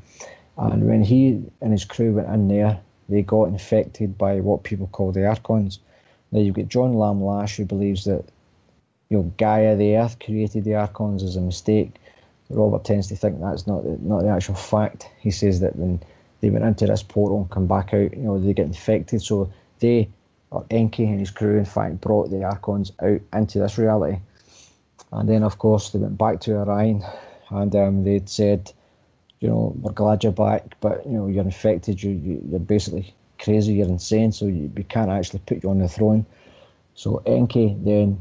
And when he and his crew went in there, they got infected by what people call the Archons. Now you've got John Lamb Lash, who believes that Gaia, the Earth, created the Archons as a mistake. Robert tends to think that's not the actual fact. He says that when they went into this portal and come back out, they get infected. So they, or Enki and his crew, in fact, brought the Archons out into this reality. And then, of course, they went back to Orion, and they'd said, we're glad you're back, but, you're infected, you're basically crazy, you're insane, so we can't actually put you on the throne. So Enki then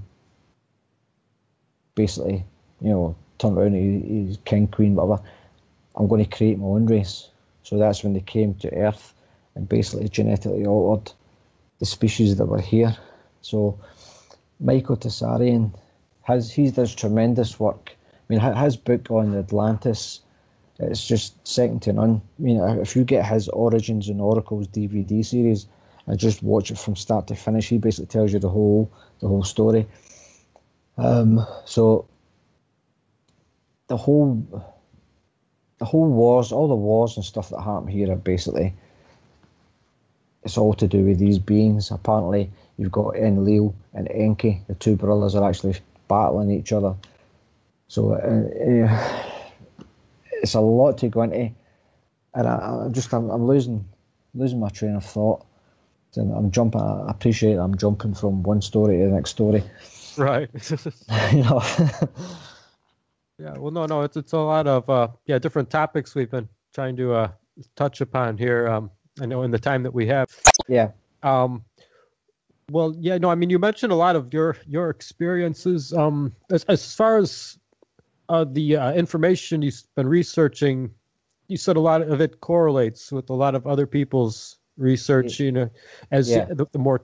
basically, turned around, he's king, queen, whatever, I'm going to create my own race. So that's when they came to Earth and basically genetically altered the species that were here. So Michael Tessarian, he does tremendous work. I mean, his book on Atlantis, it's just second to none. I mean, if you get his Origins and Oracles DVD series and just watch it from start to finish, he basically tells you the whole story. So the whole wars, all the wars and stuff that happen here are basically, it's all to do with these beings. Apparently, you've got Enlil and Enki, the two brothers are actually battling each other. So it's a lot to go into, and I'm losing my train of thought. And I'm jumping. I appreciate I'm jumping from one story to the next story. Right. Yeah. Well, no. It's a lot of different topics we've been trying to touch upon here. I know in the time that we have. Yeah. Well, yeah. No. I mean, you mentioned a lot of your experiences. As far as the information you've been researching, you said a lot of it correlates with a lot of other people's research. The more.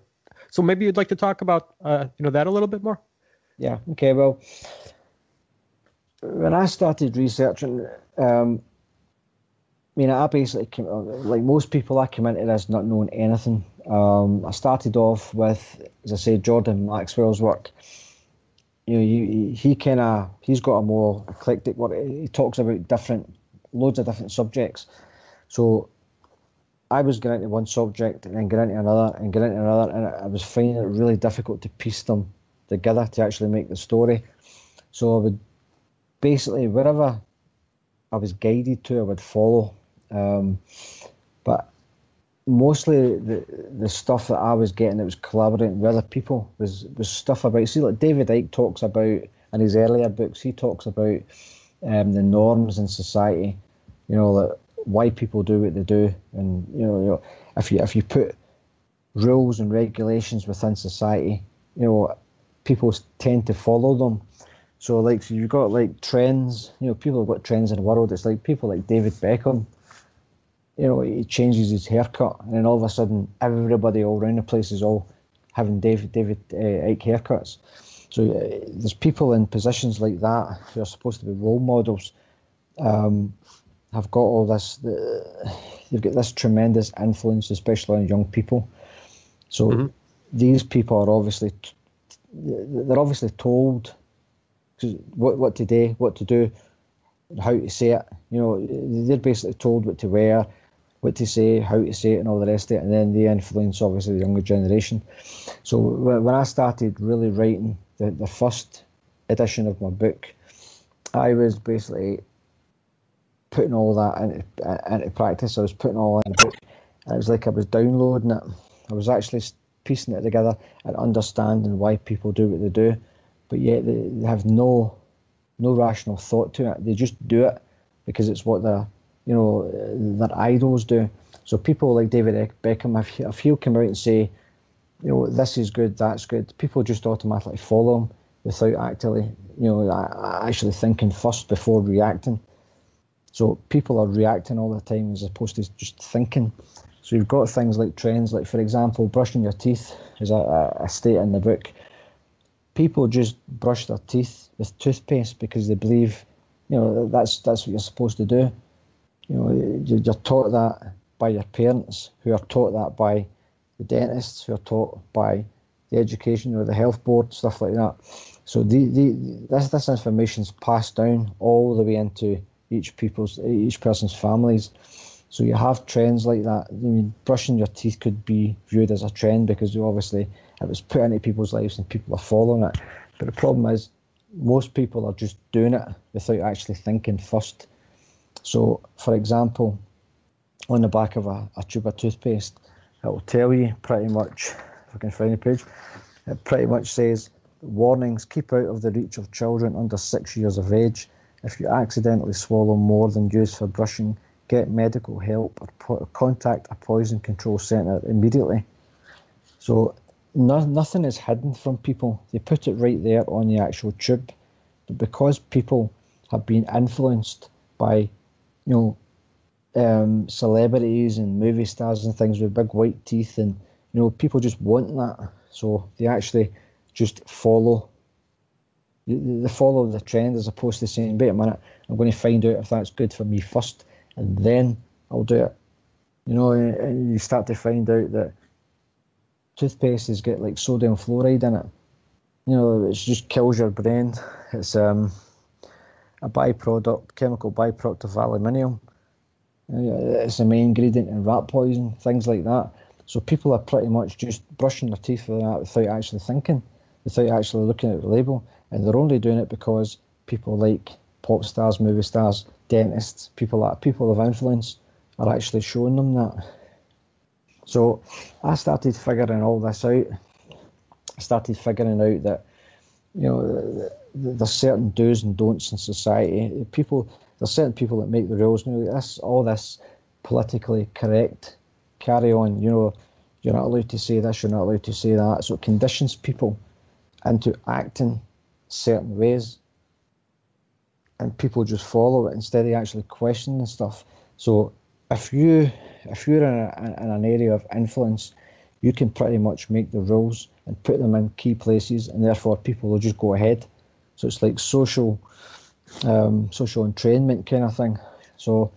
So maybe you'd like to talk about that a little bit more. Yeah. Okay. Well, when I started researching, I basically like most people, I came into this not knowing anything. I started off with, as I say, Jordan Maxwell's work. He's got a more eclectic work. He talks about loads of different subjects. So I was getting into one subject and then getting into another and getting into another, and I was finding it really difficult to piece them together to actually make the story. So I would basically, wherever I was guided to, I would follow. But mostly the stuff that I was getting that was collaborating with other people was stuff about, see, like David Icke talks about in his earlier books, he talks about the norms in society, like why people do what they do, and if you put rules and regulations within society, people tend to follow them. So like, so you've got like trends, people have got trends in the world. It's like people like David Beckham, he changes his haircut, and then all of a sudden everybody all around the place is all having David Icke haircuts. So there's people in positions like that who are supposed to be role models, have got all this, they've got this tremendous influence, especially on young people. So these people are obviously, they're obviously told what to do, how to say it. They're basically told what to wear, what to say, how to say it, and all the rest of it. And then they influence, obviously, the younger generation. So when I started really writing the first edition of my book, I was basically putting all that into practice. I was putting all in the book, and it was like I was downloading it. I was actually piecing it together and understanding why people do what they do, but yet they have no rational thought to it. They just do it because it's what their idols do. So people like David Beckham, if he'll come out and say, this is good, that's good, people just automatically follow him without actually thinking first before reacting. So people are reacting all the time as opposed to just thinking. So you've got things like trends, like for example, brushing your teeth, as I state in the book. People just brush their teeth with toothpaste because they believe, that's what you're supposed to do. You're taught that by your parents, who are taught that by the dentists, who are taught by the education or the health board, stuff like that. So this information's passed down all the way into each person's families. So you have trends like that. I mean, brushing your teeth could be viewed as a trend because obviously it was put into people's lives and people are following it. But the problem is most people are just doing it without actually thinking first. So, for example, on the back of a tube of toothpaste, it will tell you pretty much, if I can find the page, it pretty much says, warnings, keep out of the reach of children under 6 years of age. If you accidentally swallow more than used for brushing, get medical help or contact a poison control centre immediately. So nothing is hidden from people. They put it right there on the actual tube. But because people have been influenced by, celebrities and movie stars and things with big white teeth, and people just want that. So they actually just follow. They follow the trend as opposed to saying, wait a minute, I'm going to find out if that's good for me first, and then I'll do it. And you start to find out that toothpaste has got like sodium fluoride in it. It just kills your brain. It's a chemical byproduct of aluminium. It's the main ingredient in rat poison, things like that. So people are pretty much just brushing their teeth with that without actually thinking, without actually looking at the label. And they're only doing it because people like pop stars, movie stars, dentists, people of influence are actually showing them that. So I started figuring all this out. I started figuring out that, there's certain do's and don'ts in society. There's certain people that make the rules. All this politically correct carry on. You're not allowed to say this, you're not allowed to say that. So it conditions people into acting certain ways, and people just follow it instead of actually questioning stuff. So if you're in an area of influence, you can pretty much make the rules and put them in key places, and therefore people will just go ahead. So it's like social entrainment kind of thing. So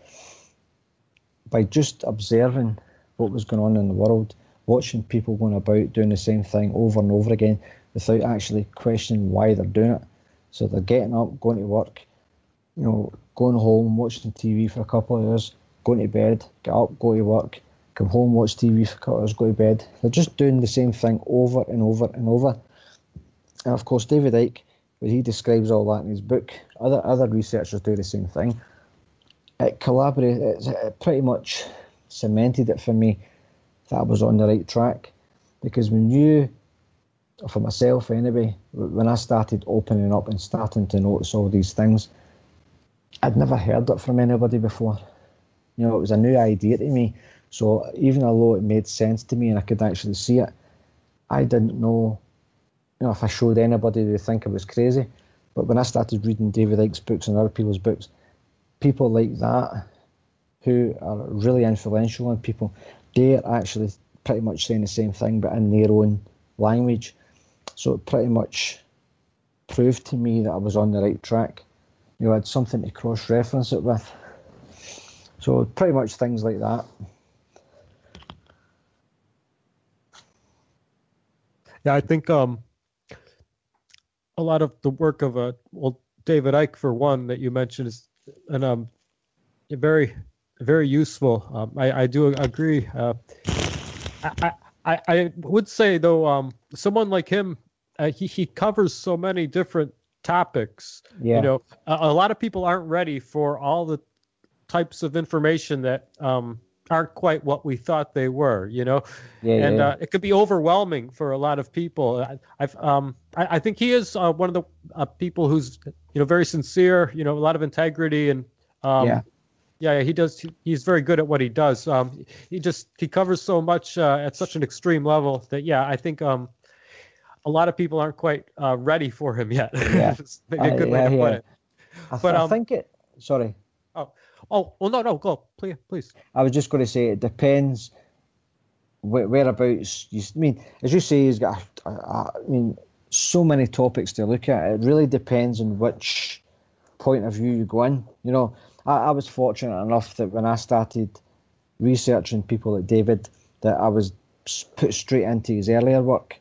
by just observing what was going on in the world, watching people going about doing the same thing over and over again without actually questioning why they're doing it. So they're getting up, going to work, going home, watching TV for a couple of hours, going to bed, get up, go to work, come home, watch TV for a couple of hours, go to bed. They're just doing the same thing over and over and over. And of course, David Icke, when he describes all that in his book, other researchers do the same thing. It pretty much cemented it for me that I was on the right track. Because for myself anyway, when I started opening up and starting to notice all these things, I'd never heard it from anybody before. It was a new idea to me. So even although it made sense to me and I could actually see it, I didn't know if I showed anybody, they'd think I was crazy. But when I started reading David Icke's books and other people's books, people like that who are really influential on people, they're actually pretty much saying the same thing, but in their own language. So it pretty much proved to me that I was on the right track. I had something to cross-reference it with. So pretty much things like that. Yeah, I think a lot of the work of David Icke, for one, that you mentioned is very, very useful. I do agree. I would say, though, someone like him, he covers so many different topics. Yeah. A lot of people aren't ready for all the types of information that aren't quite what we thought they were. It could be overwhelming for a lot of people. I think he is one of the people who's very sincere. A lot of integrity, and he does. He's very good at what he does. He covers so much at such an extreme level that I think a lot of people aren't quite ready for him yet. Yeah. Maybe a good way to put it. I think it. Sorry. Oh, well, no, go, please. I was just going to say it depends whereabouts. As you say, he's got. So many topics to look at. It really depends on which point of view you go in. I was fortunate enough that when I started researching people like David, that I was put straight into his earlier work.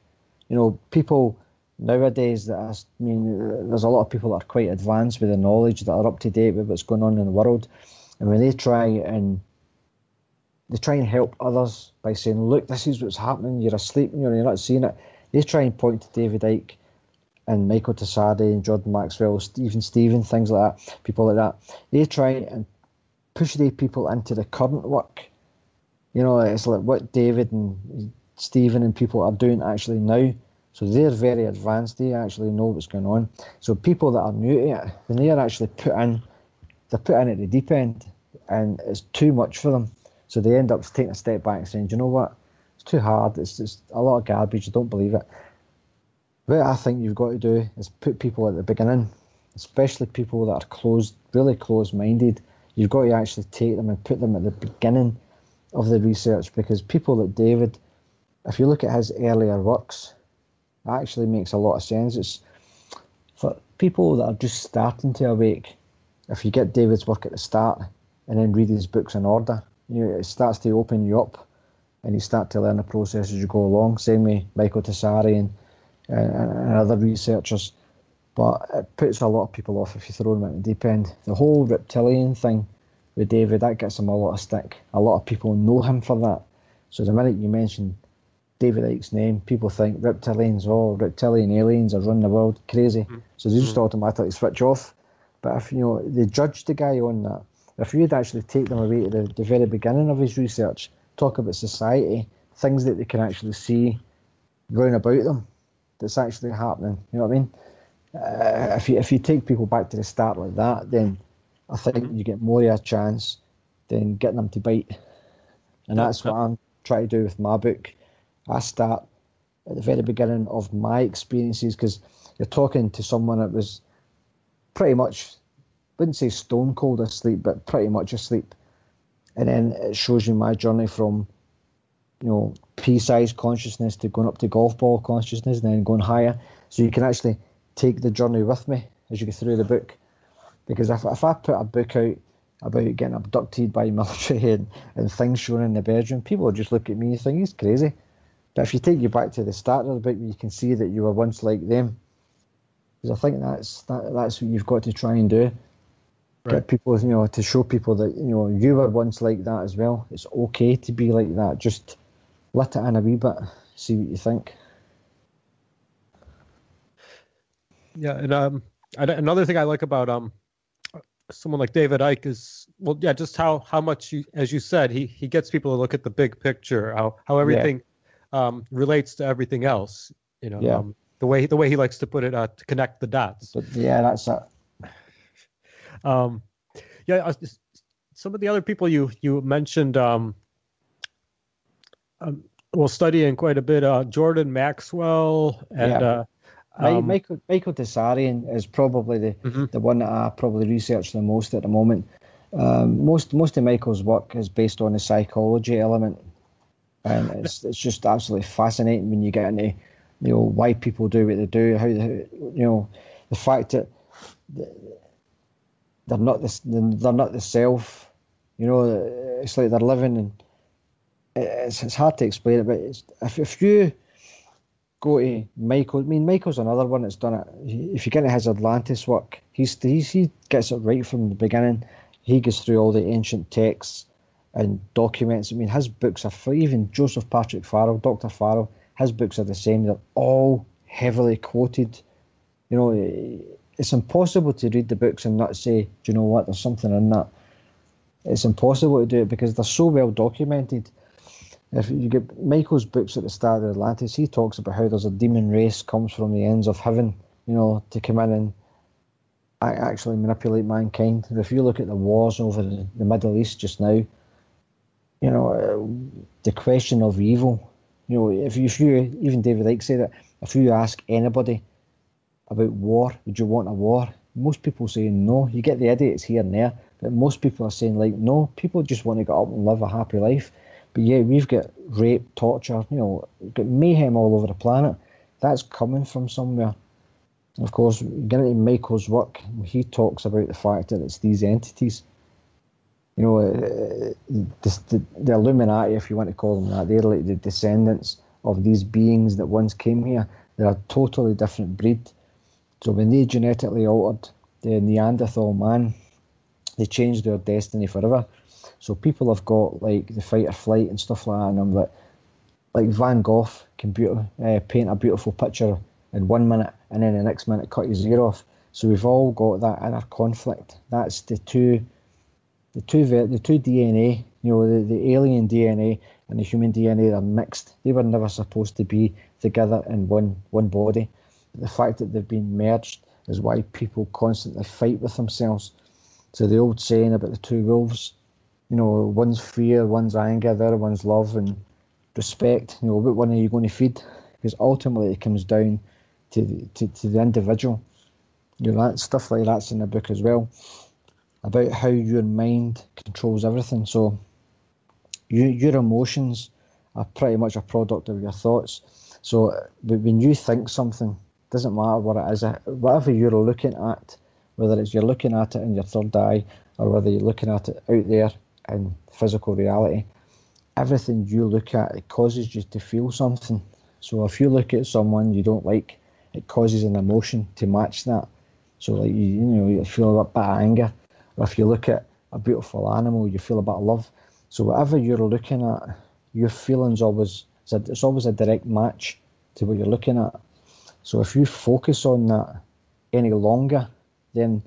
People nowadays there's a lot of people that are quite advanced with the knowledge, that are up to date with what's going on in the world, and when they try and help others by saying, look, this is what's happening, you're asleep and you're not seeing it, they try and point to David Icke and Michael Tesade and Jordan Maxwell, Stephen, things like that, people like that. They try and push the people into the current work. It's like what David and Stephen and people are doing actually now. So they're very advanced. They actually know what's going on. So people that are new to it, when they are actually they're put in at the deep end, and it's too much for them. So they end up taking a step back and saying, do you know what? It's too hard. It's just a lot of garbage. I don't believe it. What I think you've got to do is put people at the beginning, especially people that are really closed-minded. You've got to actually take them and put them at the beginning of the research, because people like David, if you look at his earlier works, it actually makes a lot of sense. It's for people that are just starting to awake. If you get David's work at the start and then read his books in order, it starts to open you up, and you start to learn the process as you go along. Same with Michael Tesare and other researchers. But it puts a lot of people off if you throw them at the deep end. The whole reptilian thing with David, that gets him a lot of stick. A lot of people know him for that. So the minute you mention David Icke's name, people think reptilians, reptilian aliens are running the world, crazy. So they just automatically switch off. But if they judge the guy on that, if you'd actually take them away to the very beginning of his research, talk about society, things that they can actually see round about them, that's actually happening. You know what I mean? If you take people back to the start like that, then I think you get more of a chance than getting them to bite. And that's what I'm trying to do with my book. I start at the very beginning of my experiences, because you're talking to someone that was pretty much, wouldn't say stone cold asleep, but pretty much asleep. And then it shows you my journey from, pea-sized consciousness to going up to golf ball consciousness and then going higher. So you can actually take the journey with me as you go through the book. Because if I put a book out about getting abducted by military and things shown in the bedroom, people will just look at me and think he's crazy. But if you take you back to the start of the book, you can see that you were once like them. Because I think that's what you've got to try and do. Right. Get people, to show people that, you were once like that as well. It's okay to be like that. Just let it in a wee bit, see what you think. Yeah, and another thing I like about someone like David Icke is, just how much, as you said, he gets people to look at the big picture, how everything relates to everything else. The way he likes to put it, to connect the dots. But that's it. Some of the other people you mentioned, studying quite a bit, Jordan Maxwell and Michael Tessarian is probably the one that I probably research the most at the moment. Most of Michael's work is based on the psychology element, and it's just absolutely fascinating when you get into why people do what they do, how the fact that they're not the self. It's like they're living, and it's hard to explain it. But if you go to Michael, Michael's another one that's done it. If you get into his Atlantis work, he gets it right from the beginning. He goes through all the ancient texts and documents. His books are free. Even Joseph Patrick Farrell, Dr. Farrell, his books are the same. They're all heavily quoted. It's impossible to read the books and not say, do you know what, there's something in that. It's impossible to do it because they're so well documented. If you get Michael's books at the start of Atlantis, he talks about how there's a demon race comes from the ends of heaven, to come in and actually manipulate mankind. If you look at the wars over the Middle East just now, the question of evil, if you, even David Icke said it, if you ask anybody about war, would you want a war? Most people say no. You get the idiots here and there, but most people are saying no, people just want to get up and live a happy life. But yeah, we've got rape, torture, we've got mayhem all over the planet. That's coming from somewhere. And of course, getting into Michael's work, he talks about the fact that it's these entities. The Illuminati, if you want to call them that, they're like the descendants of these beings that once came here. They're a totally different breed. So when they genetically altered the Neanderthal man, they changed their destiny forever. So people have got like the fight or flight and stuff like that, and I'm like Van Gogh can paint a beautiful picture in 1 minute, and then the next minute cut his ear off. So we've all got that inner conflict. That's the two DNA. The alien DNA and the human DNA are mixed. They were never supposed to be together in one body. The fact that they've been merged is why people constantly fight with themselves. So the old saying about the two wolves, one's fear, one's anger, the other one's love and respect. What one are you going to feed? Because ultimately it comes down to the individual. That stuff like that's in the book as well, about how your mind controls everything. So your emotions are pretty much a product of your thoughts. So when you think something, doesn't matter what it is, whatever you're looking at, whether it's you're looking at it in your third eye or whether you're looking at it out there in physical reality, everything you look at, it causes you to feel something. So if you look at someone you don't like, it causes an emotion to match that. So like you feel a bit of anger, or if you look at a beautiful animal, you feel a bit of love. So whatever you're looking at, your feelings it's always a direct match to what you're looking at. So if you focus on that any longer, then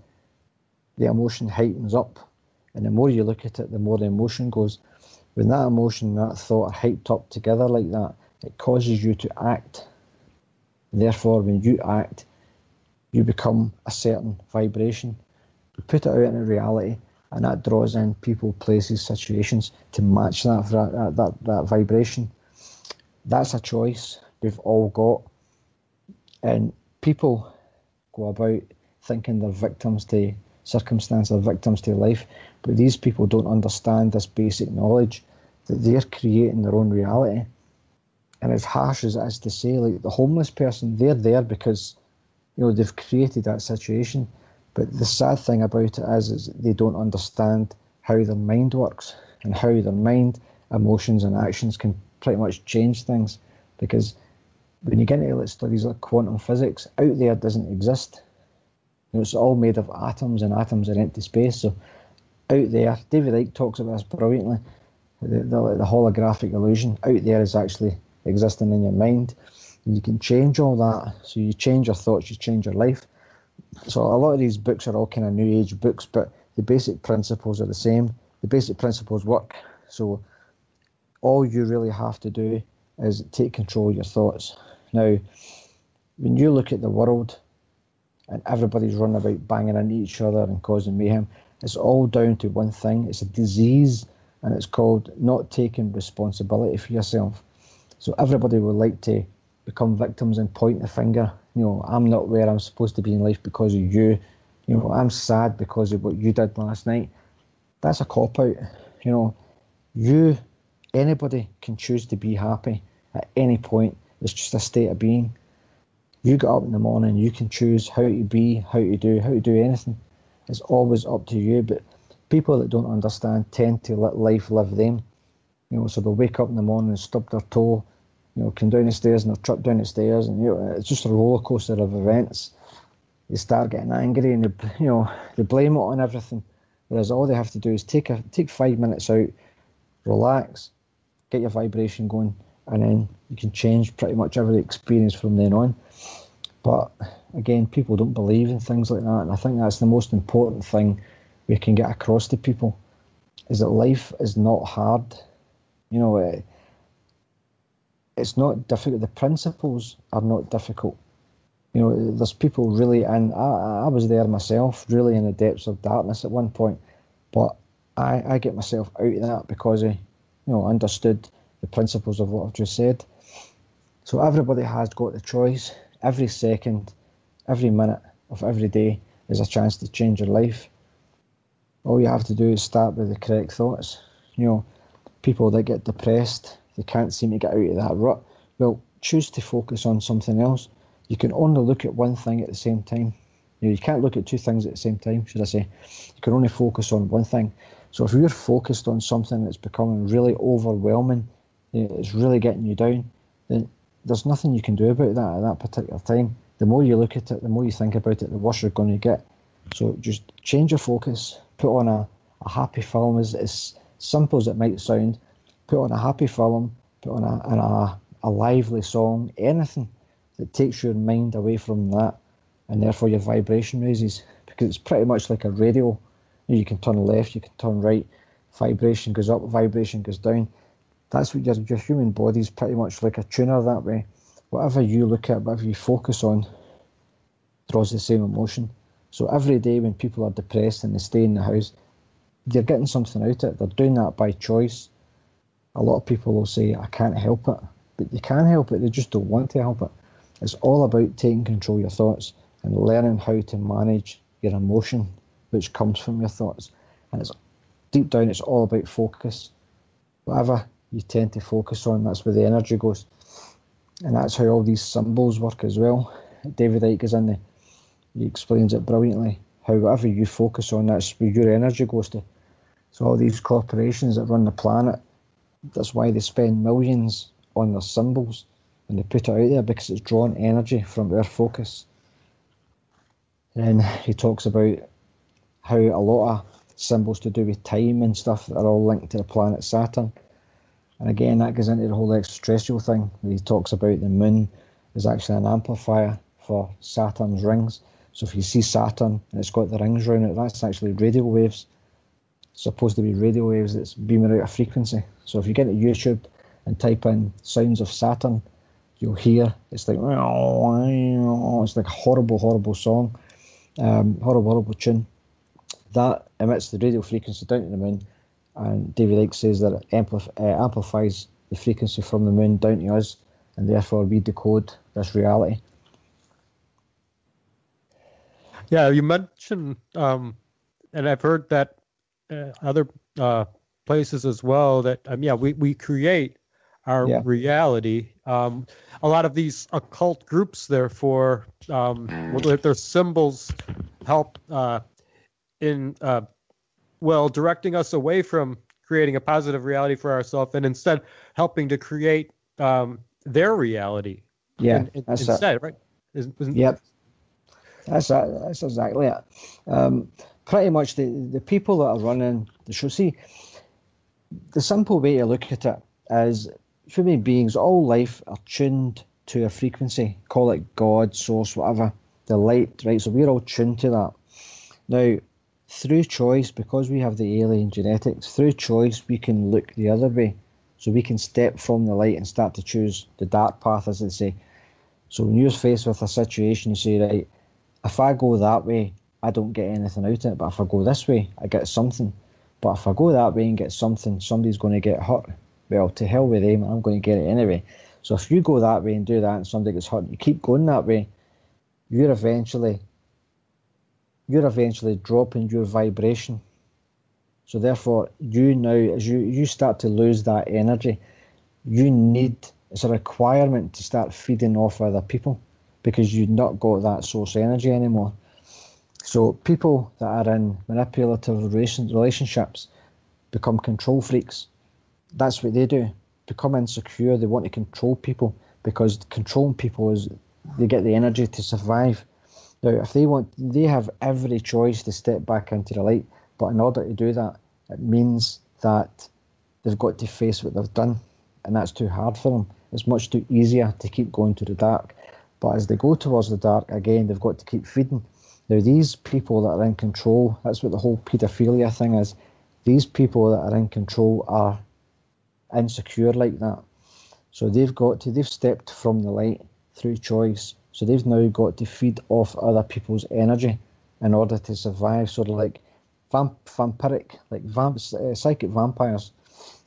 the emotion heightens up. And the more you look at it, the more the emotion goes. When that emotion, that thought are hyped up together like that, it causes you to act. Therefore, when you act, you become a certain vibration. You put it out into reality, and that draws in people, places, situations to match that vibration. That's a choice we've all got. And people go about thinking they're victims to circumstance, they're victims to life, but these people don't understand this basic knowledge that they're creating their own reality. And as harsh as it is to say, like the homeless person, they're there because they've created that situation. But the sad thing about it is they don't understand how their mind works and how their mind, emotions and actions can pretty much change things. Because when you get into studies like quantum physics, out there doesn't exist. It's all made of atoms, and atoms are empty space. So out there, David Icke talks about this brilliantly, the holographic illusion. Out there is actually existing in your mind. And you can change all that. So you change your thoughts, you change your life. So a lot of these books are all kind of new age books, but the basic principles are the same. The basic principles work. So all you really have to do is take control of your thoughts. Now, when you look at the world and everybody's running about banging into each other and causing mayhem, it's all down to one thing. It's a disease, and it's called not taking responsibility for yourself. So everybody would like to become victims and point the finger. You know, I'm not where I'm supposed to be in life because of you. You know, I'm sad because of what you did last night. That's a cop-out. You know, anybody can choose to be happy at any point. It's just a state of being. You get up in the morning, you can choose how to be, how to do anything. It's always up to you. But people that don't understand tend to let life live them. You know, so they'll wake up in the morning and stub their toe, you know, come down the stairs and they'll trip down the stairs, and you know, it's just a roller coaster of events. They start getting angry and they blame it on everything. Whereas all they have to do is take 5 minutes out, relax, get your vibration going, and then you can change pretty much every experience from then on. But again, people don't believe in things like that, and I think that's the most important thing we can get across to people, is that life is not hard. You know, it's not difficult. The principles are not difficult. You know, there's people really, and I was there myself, really in the depths of darkness at one point, but I get myself out of that because I, understood the principles of what I've just said. So everybody has got the choice. Every second, every minute of every day is a chance to change your life. All you have to do is start with the correct thoughts. You know, people that get depressed, they can't seem to get out of that rut. Well, choose to focus on something else. You can only look at one thing at the same time. You can't look at two things at the same time, should I say. You can only focus on one thing. So if you're focused on something that's becoming really overwhelming, it's really getting you down, then there's nothing you can do about that at that particular time. The more you look at it, the more you think about it, the worse you're going to get. So just change your focus, put on a happy film, as simple as it might sound. Put on a happy film, put on a lively song, anything that takes your mind away from that, and therefore your vibration raises, because it's pretty much like a radio. You can turn left, you can turn right, vibration goes up, vibration goes down. That's what your human body's pretty much like a tuner that way. Whatever you look at, whatever you focus on, draws the same emotion. So every day when people are depressed and they stay in the house, they're getting something out of it. They're doing that by choice. A lot of people will say, I can't help it. But they can help it, they just don't want to help it. It's all about taking control of your thoughts and learning how to manage your emotion, which comes from your thoughts. And it's deep down, it's all about focus. Whatever you tend to focus on, that's where the energy goes. And that's how all these symbols work as well. David Icke is in there. He explains it brilliantly, how whatever you focus on, that's where your energy goes to. So all these corporations that run the planet, that's why they spend millions on their symbols, and they put it out there because it's drawn energy from their focus. And he talks about how a lot of symbols to do with time and stuff are all linked to the planet Saturn. And again, that goes into the whole extraterrestrial thing. He talks about the moon is actually an amplifier for Saturn's rings. So if you see Saturn and it's got the rings around it, that's actually radio waves. It's supposed to be radio waves that's beaming out a frequency. So if you get to YouTube and type in sounds of Saturn, you'll hear it's like a horrible, horrible song, horrible tune that emits the radio frequency down to the moon. And David Icke says that it amplifies the frequency from the moon down to us, and therefore we decode this reality. Yeah, you mentioned, and I've heard that other places as well, that we create our reality. A lot of these occult groups, therefore, their symbols help in directing us away from creating a positive reality for ourselves, and instead helping to create their reality. Yeah, that's instead, right? Yep. That's exactly it. Pretty much the people that are running the show. See, the simple way to look at it is human beings, all life are tuned to a frequency. Call it God, source, whatever, the light, right? So we're all tuned to that. Now, through choice, because we have the alien genetics, through choice we can look the other way. So we can step from the light and start to choose the dark path, as they say. So when you're faced with a situation, you say, right, if I go that way, I don't get anything out of it. But if I go this way, I get something. But if I go that way and get something, somebody's going to get hurt. Well, to hell with them, I'm going to get it anyway. So if you go that way and do that and somebody gets hurt, you keep going that way, you're eventually dropping your vibration. So therefore, you now, as you start to lose that energy, it's a requirement to start feeding off other people, because you've not got that source energy anymore. So people that are in manipulative relationships become control freaks. That's what they do. Become insecure. They want to control people, because controlling people is, they get the energy to survive. Now, if they have every choice to step back into the light, but in order to do that, it means that they've got to face what they've done, and that's too hard for them. It's much too easier to keep going to the dark. But as they go towards the dark, again, they've got to keep feeding. Now, these people that are in control, that's what the whole paedophilia thing is. These people that are in control are insecure like that. So they've stepped from the light through choice. So they've now got to feed off other people's energy in order to survive, sort of like vampiric, like psychic vampires.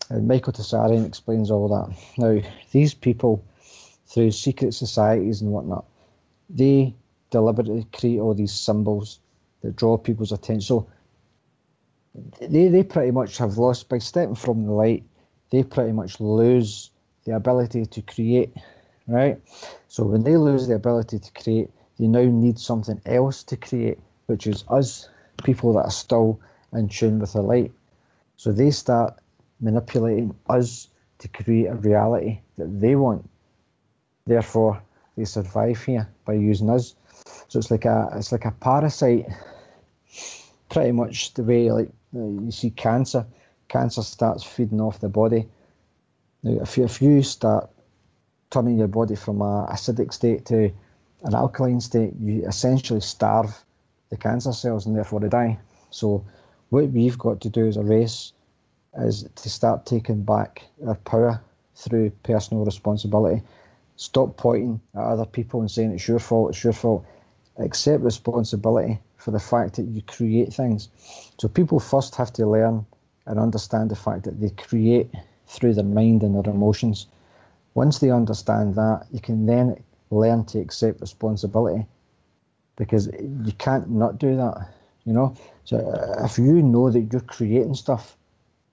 And Michael Tessarian explains all that. Now, these people, through secret societies and whatnot, they deliberately create all these symbols that draw people's attention. So they pretty much have lost, by stepping from the light, they pretty much lose the ability to create, right? So when they lose the ability to create, they now need something else to create, which is us, people that are still in tune with the light. So they start manipulating us to create a reality that they want. Therefore, they survive here by using us. So it's like a parasite, pretty much the way like you see cancer. Cancer starts feeding off the body. Now, if you start turning your body from an acidic state to an alkaline state, you essentially starve the cancer cells and therefore they die. So what we've got to do as a race is to start taking back our power through personal responsibility. Stop pointing at other people and saying it's your fault, it's your fault. Accept responsibility for the fact that you create things. So people first have to learn and understand the fact that they create through their mind and their emotions. Once they understand that, you can then learn to accept responsibility, because you can't not do that, you know. So if you know that you're creating stuff,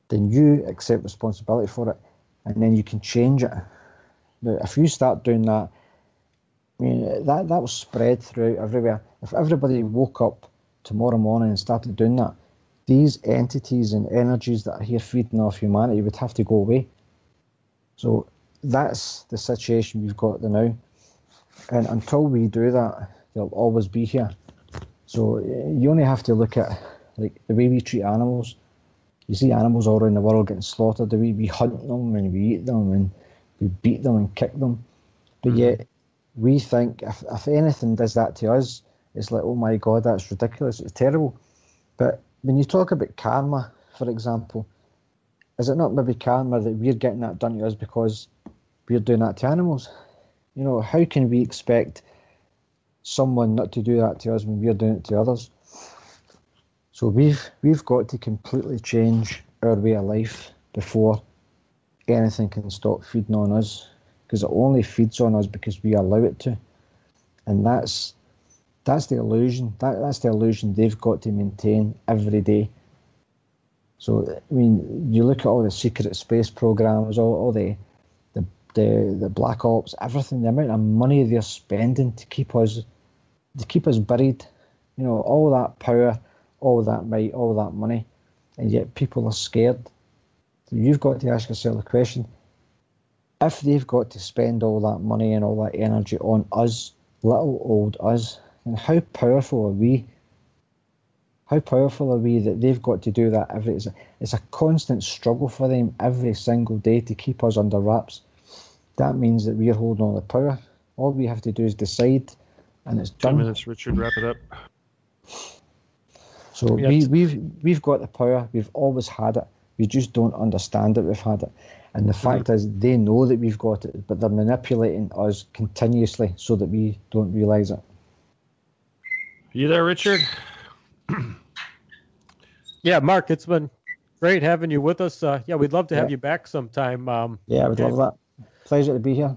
then you accept responsibility for it, and then you can change it. Now, if you start doing that, I mean, that will spread throughout everywhere. If everybody woke up tomorrow morning and started doing that, these entities and energies that are here feeding off humanity would have to go away. So that's the situation we've got now. And until we do that, they'll always be here. So you only have to look at like the way we treat animals. You see animals all around the world getting slaughtered. The way we hunt them and we eat them and we beat them and kick them. But yet we think if anything does that to us, it's like, oh my God, that's ridiculous, it's terrible. But when you talk about karma, for example, is it not maybe karma that we're getting that done to us because we're doing that to animals? You know, how can we expect someone not to do that to us when we're doing it to others? So we've got to completely change our way of life before anything can stop feeding on us, because it only feeds on us because we allow it to. And that's the illusion. That's the illusion they've got to maintain every day. So, I mean, you look at all the secret space programs, all the black ops, everything, the amount of money they're spending to keep us buried. You know, all that power, all that might, all that money, and yet people are scared. So you've got to ask yourself the question: if they've got to spend all that money and all that energy on us, little old us, and how powerful are we? How powerful are we that they've got to do that it's a constant struggle for them every single day to keep us under wraps. That means that we're holding all the power. All we have to do is decide, and it's 2 done. minutes, Richard. Wrap it up. So we've got the power. We've always had it. We just don't understand that we've had it. And the fact is, they know that we've got it, but they're manipulating us continuously so that we don't realise it. You there, Richard? Yeah, Mark, it's been great having you with us. Yeah, we'd love to have you back sometime. Yeah, I would love that. Pleasure to be here.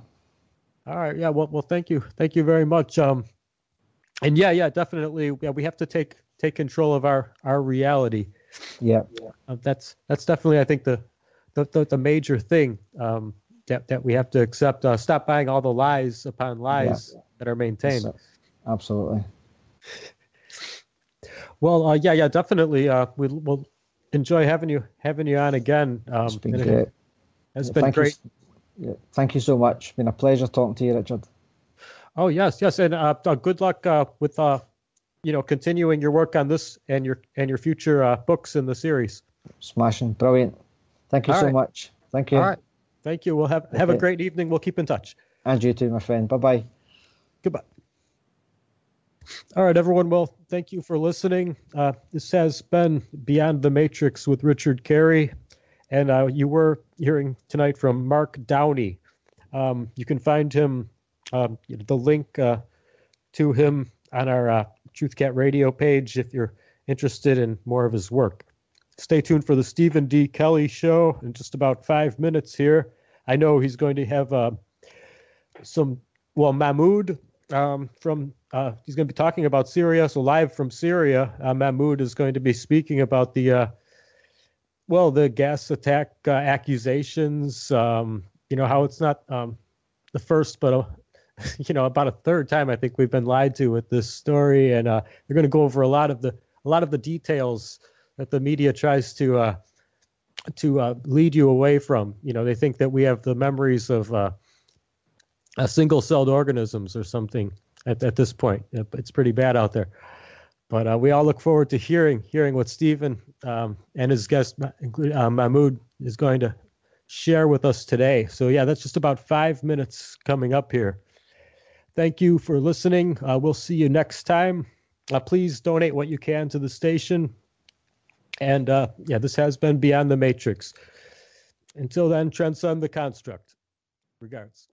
All right. Yeah. Well, thank you. Thank you very much. And yeah, definitely. Yeah, we have to take control of our reality. Yeah, That's definitely, I think, the major thing that we have to accept. Stop buying all the lies upon lies that are maintained. absolutely. Well, yeah, definitely. We'll enjoy having you on again. It's been great. It's been great. Thank you so much. It's been a pleasure talking to you, Richard. Oh yes, and good luck with continuing your work on this and your future books in the series. Smashing, brilliant. Thank you so much. Thank you. All right, thank you. We'll have a great evening. We'll keep in touch. And you too, my friend. Bye-bye. Goodbye. All right, everyone. Well, thank you for listening. This has been Beyond the Matrix with Richard Kary, and you were hearing tonight from Mark Downie. You can find him, the link to him on our Truth Cat Radio page if you're interested in more of his work. Stay tuned for the Stephen D. Kelly Show in just about 5 minutes here. I know he's going to have Mahmoud he's going to be talking about Syria. So live from Syria, Mahmoud is going to be speaking about the gas attack accusations. How it's not the first, but about a third time I think we've been lied to with this story, and they're going to go over a lot of the details that the media tries to lead you away from. They think that we have the memories of single-celled organisms or something at this point. It's pretty bad out there. But we all look forward to hearing what Stephen and his guest, Mahmoud, is going to share with us today. So yeah, that's just about 5 minutes coming up here. Thank you for listening. We'll see you next time. Please donate what you can to the station. And this has been Beyond the Matrix. Until then, transcend the construct. Regards.